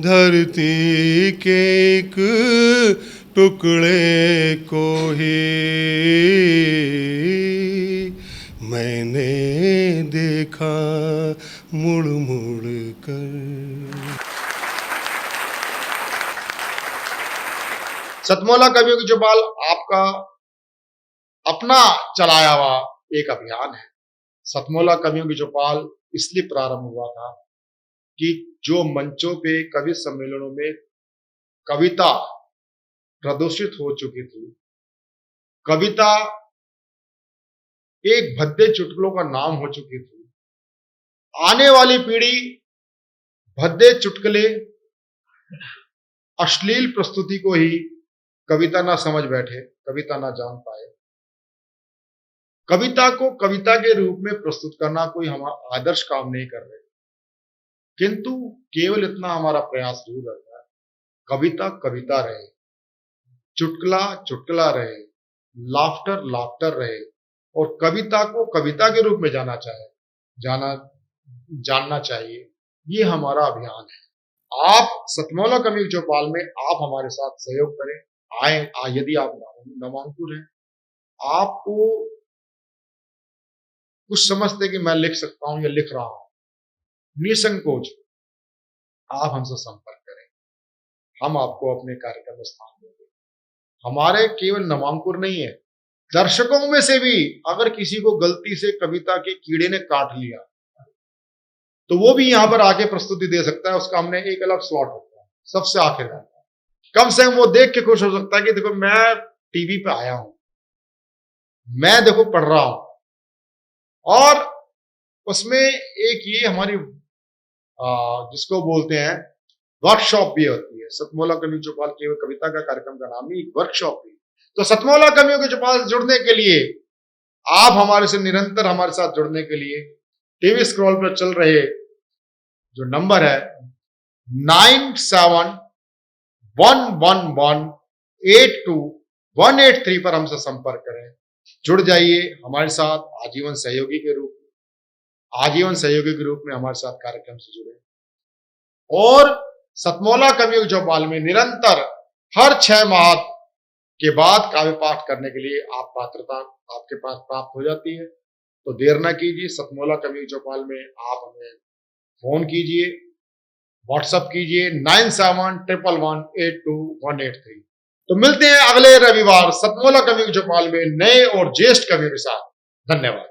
धरती के एक टुकड़े को ही मैंने देखा मुड़ मुड़ कर। सतमोला कवियों की चौपाल आपका अपना चलाया हुआ एक अभियान है। सतमोला कवियों की चौपाल इसलिए प्रारंभ हुआ था कि जो मंचों पे कवि सम्मेलनों में कविता प्रदर्शित हो चुकी थी, कविता एक भद्दे चुटकुलों का नाम हो चुकी थी, आने वाली पीढ़ी भद्दे चुटकुले अश्लील प्रस्तुति को ही कविता ना समझ बैठे, कविता ना जान पाए। कविता को कविता के रूप में प्रस्तुत करना कोई हमारा आदर्श काम नहीं कर रहे, किंतु केवल इतना हमारा प्रयास जरूर रहता है, कविता कविता रहे, चुटकुला चुटकुला रहे, लाफ्टर लाफ्टर रहे, और कविता को कविता के रूप में जानना चाहिए। ये हमारा अभियान है। आप सतमोला कवियों की चौपाल में आप हमारे साथ सहयोग करें, आए। यदि आप नामांकुर हैं, आपको कुछ समझते कि मैं लिख सकता हूं या लिख रहा हूं, निसंकोच आप हमसे संपर्क करें, हम आपको अपने कार्यक्रम में स्थान देंगे। हमारे केवल नामांकुर नहीं है, दर्शकों में से भी अगर किसी को गलती से कविता के कीड़े ने काट लिया तो वो भी यहां पर आके प्रस्तुति दे सकता है। उसका हमने एक अलग स्लॉट होता है, सबसे आखिर में। कम से कम वो देख के खुश हो सकता है कि देखो मैं टीवी पे आया हूं, मैं देखो पढ़ रहा हूं। और उसमें एक ये हमारी जिसको बोलते हैं वर्कशॉप भी होती है। सतमोला कवियों की चौपाल केवल कविता का कार्यक्रम का नाम नहीं, एक वर्कशॉप भी। तो सतमोला कवियों की चौपाल से जुड़ने के लिए आप हमारे से निरंतर हमारे साथ जुड़ने के लिए टीवी स्क्रॉल पर चल रहे जो नंबर है 9711182183 पर हमसे संपर्क करें, जुड़ जाइए हमारे साथ आजीवन सहयोगी के रूप में हमारे साथ कार्यक्रम से जुड़े। और सतमोला कवियों की चौपाल में निरंतर हर 6 माह के बाद काव्य पाठ करने के लिए आप पात्रता आपके पास प्राप्त हो जाती है। तो देर ना कीजिए, सतमोला कवियों की चौपाल में आप हमें फोन कीजिए, व्हाट्सएप कीजिए 9711182183। तो मिलते हैं अगले रविवार सतमोला कवियों की चौपाल में नए और ज्येष्ठ कवियों के साथ। धन्यवाद।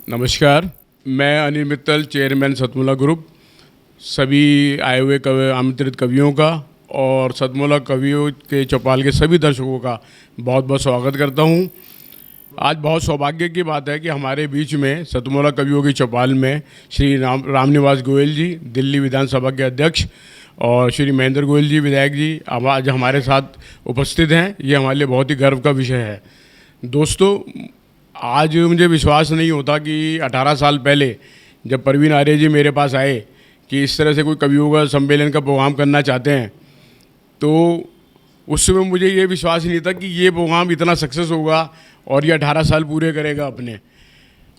नमस्कार, मैं अनिल मित्तल, चेयरमैन सतमोला ग्रुप, सभी आए हुए आमंत्रित कवियों का और सतमोला कवियों के चौपाल के सभी दर्शकों का बहुत बहुत स्वागत करता हूं। आज बहुत सौभाग्य की बात है कि हमारे बीच में सतमोला कवियों की चौपाल में श्री रामनिवास गोयल जी, दिल्ली विधानसभा के अध्यक्ष, और श्री महेंद्र गोयल जी, विधायक जी, आज हमारे साथ उपस्थित हैं। ये हमारे लिए बहुत ही गर्व का विषय है। दोस्तों, आज मुझे विश्वास नहीं होता कि 18 साल पहले जब परवीन आर्य जी मेरे पास आए कि इस तरह से कोई कवियों का सम्मेलन का प्रोग्राम करना चाहते हैं, तो उस समय मुझे ये विश्वास नहीं था कि ये प्रोग्राम इतना सक्सेस होगा और ये 18 साल पूरे करेगा अपने।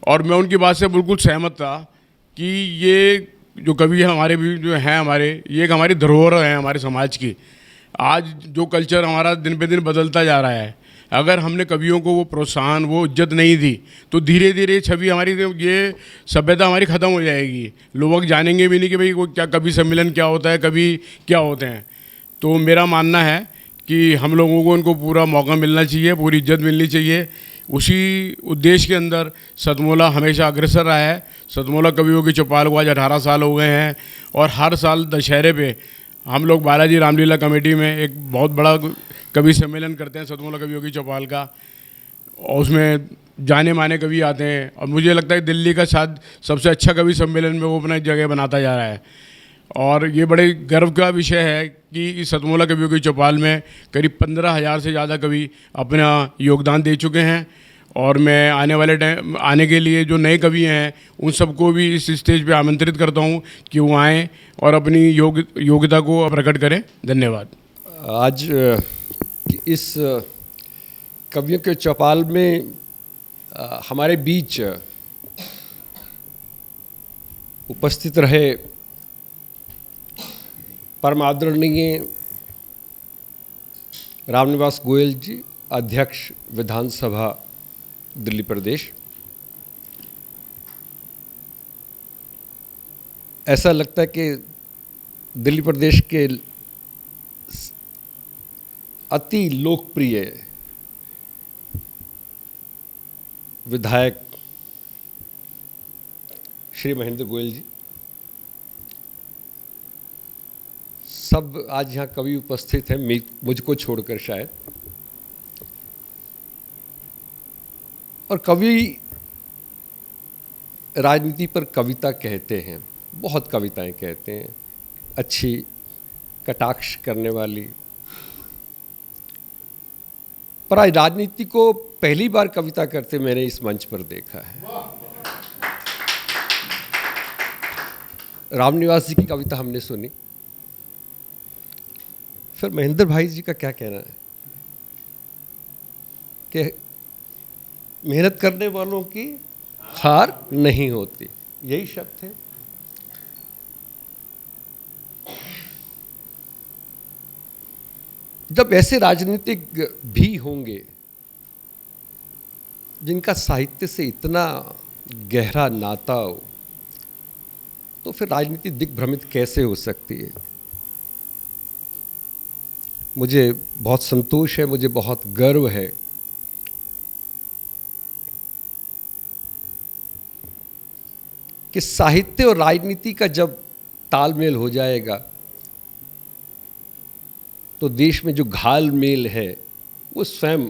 और मैं उनकी बात से बिल्कुल सहमत था कि ये जो कवि है हमारे भी जो हैं हमारे, ये एक हमारी धरोहर है हमारे समाज की। आज जो कल्चर हमारा दिन पे दिन बदलता जा रहा है, अगर हमने कवियों को वो प्रोत्साहन, वो इज्जत नहीं दी तो धीरे धीरे छवि हमारी, ये सभ्यता हमारी ख़त्म हो जाएगी। लोग जानेंगे भी नहीं कि भाई वो क्या कवि सम्मेलन क्या होता है, कवि क्या होते हैं। तो मेरा मानना है कि हम लोगों को उनको पूरा मौका मिलना चाहिए, पूरी इज्जत मिलनी चाहिए। उसी उद्देश्य के अंदर सतमोला हमेशा अग्रसर रहा है। सतमोला कवियों की चौपाल को आज 18 साल हो गए हैं और हर साल दशहरे पे हम लोग बालाजी रामलीला कमेटी में एक बहुत बड़ा कवि सम्मेलन करते हैं सतमोला कवियों की चौपाल का, और उसमें जाने माने कवि आते हैं और मुझे लगता है दिल्ली का शायद सबसे अच्छा कवि सम्मेलन में वो अपना जगह बनाता जा रहा है। और ये बड़े गर्व का विषय है कि इस सतमोला कवियों की चौपाल में करीब 15,000 से ज़्यादा कवि अपना योगदान दे चुके हैं। और मैं आने के लिए जो नए कवि हैं उन सबको भी इस स्टेज पे आमंत्रित करता हूँ कि वो आएँ और अपनी योग्यता को प्रकट करें। धन्यवाद। आज इस कवियों के चौपाल में हमारे बीच उपस्थित रहे परम आदरणीय रामनिवास गोयल जी, अध्यक्ष विधानसभा दिल्ली प्रदेश। ऐसा लगता है कि दिल्ली प्रदेश के अति लोकप्रिय विधायक श्री महेंद्र गोयल जी, सब आज यहाँ कवि उपस्थित हैं, मुझको छोड़कर शायद। और कवि राजनीति पर कविता कहते हैं, बहुत कविताएं कहते हैं, अच्छी कटाक्ष करने वाली। पर आज राजनीति को पहली बार कविता करते मैंने इस मंच पर देखा है। रामनिवास जी की कविता हमने सुनी, फिर महेंद्र भाई जी का क्या कहना है कि मेहनत करने वालों की हार नहीं होती, यही शब्द है। जब ऐसे राजनीतिक भी होंगे जिनका साहित्य से इतना गहरा नाता हो, तो फिर राजनीति दिग्भ्रमित कैसे हो सकती है। मुझे बहुत संतोष है, मुझे बहुत गर्व है कि साहित्य और राजनीति का जब तालमेल हो जाएगा तो देश में जो घालमेल है वो स्वयं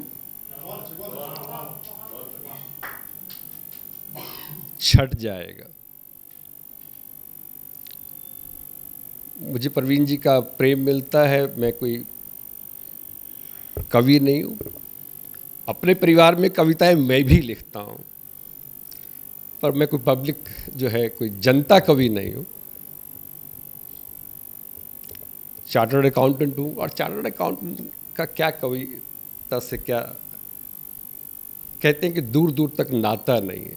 छट जाएगा। मुझे प्रवीण जी का प्रेम मिलता है। मैं कोई कवि नहीं हूँ, अपने परिवार में कविताएं मैं भी लिखता हूँ, पर मैं कोई पब्लिक जो है कोई जनता कवि नहीं हूँ। चार्टर्ड अकाउंटेंट हूँ, और चार्टर्ड अकाउंटेंट का क्या कविता से क्या कहते हैं कि दूर दूर तक नाता नहीं है।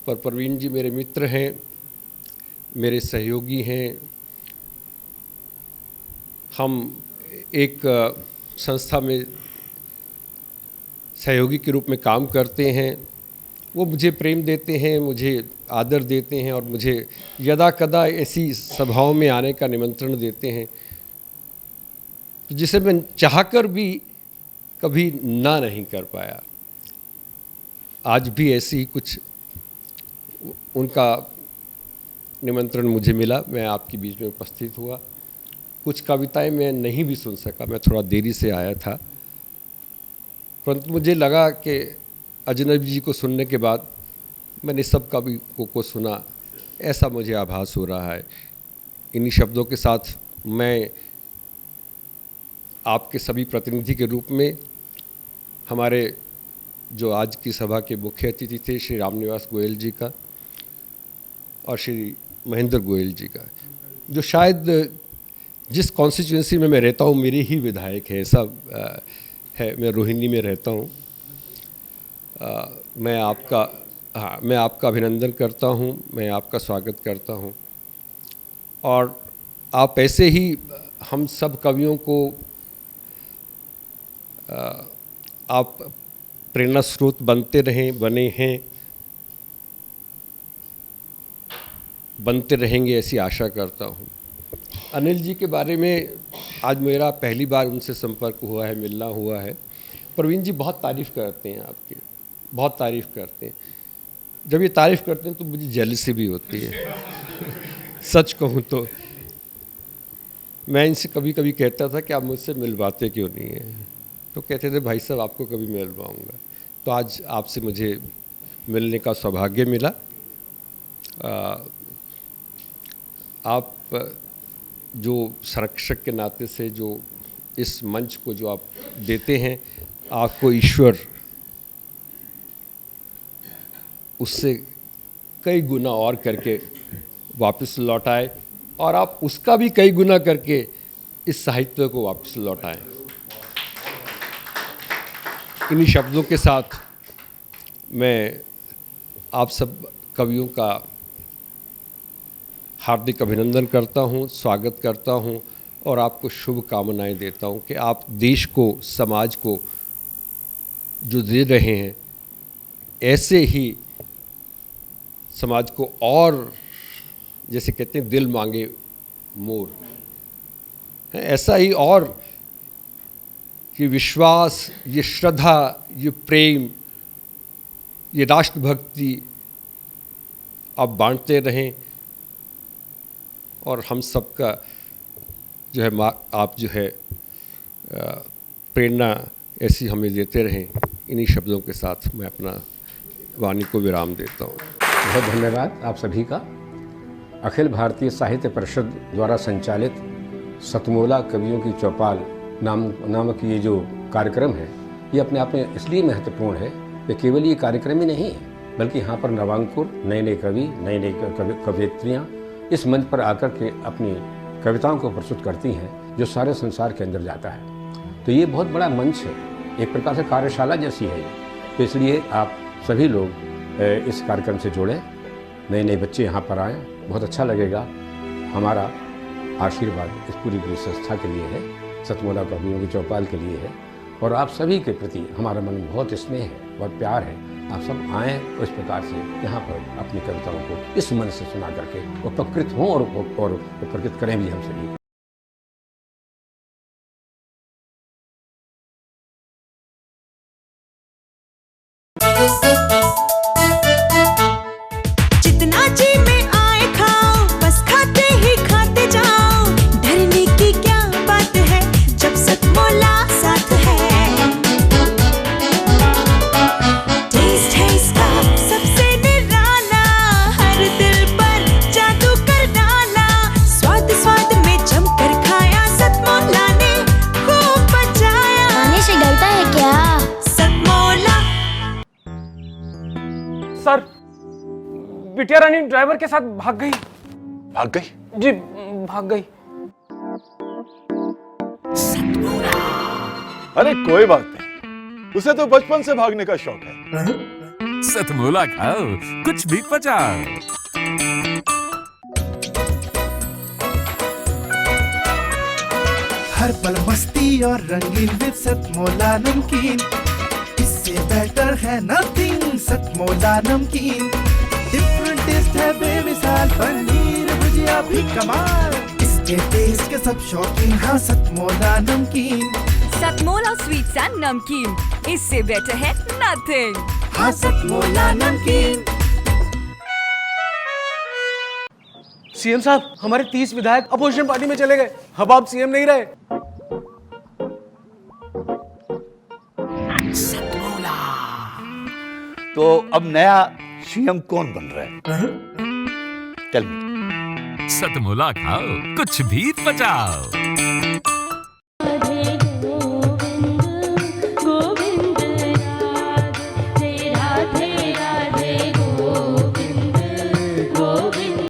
पर प्रवीण जी मेरे मित्र हैं, मेरे सहयोगी हैं। हम एक संस्था में सहयोगी के रूप में काम करते हैं। वो मुझे प्रेम देते हैं, मुझे आदर देते हैं और मुझे यदा कदा ऐसी सभाओं में आने का निमंत्रण देते हैं जिसे मैं चाहकर भी कभी ना नहीं कर पाया। आज भी ऐसी ही कुछ उनका निमंत्रण मुझे मिला, मैं आपके बीच में उपस्थित हुआ। कुछ कविताएं मैं नहीं भी सुन सका, मैं थोड़ा देरी से आया था, परंतु मुझे लगा कि अजनबी जी को सुनने के बाद मैंने सब कवियों को सुना, ऐसा मुझे आभास हो रहा है। इन्हीं शब्दों के साथ मैं आपके सभी प्रतिनिधि के रूप में हमारे जो आज की सभा के मुख्य अतिथि थे श्री रामनिवास गोयल जी का और श्री महेंद्र गोयल जी का, जो शायद जिस कॉन्स्टिट्यूंसी में मैं रहता हूँ मेरे ही विधायक है, ऐसा है। मैं रोहिणी में रहता हूँ। मैं आपका अभिनंदन करता हूँ, मैं आपका स्वागत करता हूँ। और आप ऐसे ही हम सब कवियों को आप प्रेरणा स्रोत बनते रहें, बने हैं, बनते रहेंगे, ऐसी आशा करता हूँ। अनिल जी के बारे में आज मेरा पहली बार उनसे संपर्क हुआ है, मिलना हुआ है। प्रवीण जी बहुत तारीफ़ करते हैं आपकी, बहुत तारीफ़ करते हैं। जब ये तारीफ़ करते हैं तो मुझे जेलसी भी होती है। सच कहूँ तो मैं इनसे कभी कभी कहता था कि आप मुझसे मिलवाते क्यों नहीं हैं, तो कहते थे भाई साहब आपको कभी मिलवाऊँगा। तो आज आपसे मुझे मिलने का सौभाग्य मिला। आप जो संरक्षक के नाते से जो इस मंच को जो आप देते हैं, आपको ईश्वर उससे कई गुना और करके वापस लौटाए और आप उसका भी कई गुना करके इस साहित्य को वापस लौटाएं। इन्हीं शब्दों के साथ मैं आप सब कवियों का हार्दिक अभिनंदन करता हूं, स्वागत करता हूं और आपको शुभकामनाएं देता हूं कि आप देश को, समाज को जो दे रहे हैं, ऐसे ही समाज को और जैसे कहते हैं दिल मांगे मोर, ऐसा ही और ये विश्वास, ये श्रद्धा, ये प्रेम, ये राष्ट्रभक्ति आप बांटते रहें और हम सबका जो है आप जो है प्रेरणा ऐसी हमें देते रहें। इन्हीं शब्दों के साथ मैं अपना वाणी को विराम देता हूँ। बहुत धन्यवाद आप सभी का। अखिल भारतीय साहित्य परिषद द्वारा संचालित सतमोला कवियों की चौपाल नामक ये जो कार्यक्रम है, ये अपने आप में इसलिए महत्वपूर्ण है कि केवल ये कार्यक्रम ही नहीं है, बल्कि यहाँ पर नवांकुर, नए नए कवि, नए नए कवयित्रियाँ इस मंच पर आकर के अपनी कविताओं को प्रस्तुत करती हैं, जो सारे संसार के अंदर जाता है। तो ये बहुत बड़ा मंच है, एक प्रकार से कार्यशाला जैसी है ये। तो इसलिए आप सभी लोग इस कार्यक्रम से जुड़ें, नए नए बच्चे यहाँ पर आएँ, बहुत अच्छा लगेगा। हमारा आशीर्वाद इस पूरी संस्था के लिए है, सतमोला कवियों की चौपाल के लिए है, और आप सभी के प्रति हमारा मन बहुत स्नेह है, बहुत प्यार है। आप सब आएँ इस प्रकार से यहाँ पर अपनी कविताओं को इस मन से सुना करके उपकृत हों और उपकृत करें भी हम सभी। जितना जी में आए खाओ, बस खाते ही खाते जाओ। डरने की क्या बात है जब सतमोला साथ है। टेस्ट है इसका सबसे निराला, हर दिल पर जादू कर डाला। स्वाद स्वाद में जमकर खाया, सतमोला ने खूब बचाया। खाने से डरता है क्या? सतमोला। सर, बिटिया रानी ड्राइवर के साथ भाग गई। भाग गई? जी, भाग गई। अरे कोई बात नहीं, उसे तो बचपन से भागने का शौक है। सतमोला खाओ, कुछ भी पचाओ। हर पल मस्ती और रंगीन विद सतमोला नमकीन, इससे बेटर है नथिंग। सतमोला नमकीन डिफरेंट टेस्ट है बेमिसाल, पनीर भुजिया भी कमाल। इसके टेस्ट के सब शौकीन, हाँ सतमोला नमकीन। सतमोला स्वीट्स एंड नमकीन, इससे बेटर है नथिंग। हाँ सतमोला नमकीन। सीएम साहब, हमारे 30 विधायक अपोजिशन पार्टी में चले गए। अब आप सीएम नहीं रहे। तो अब नया सीएम कौन बन रहा है? Tell me. सतमोला खाओ, कुछ भी पचाओ।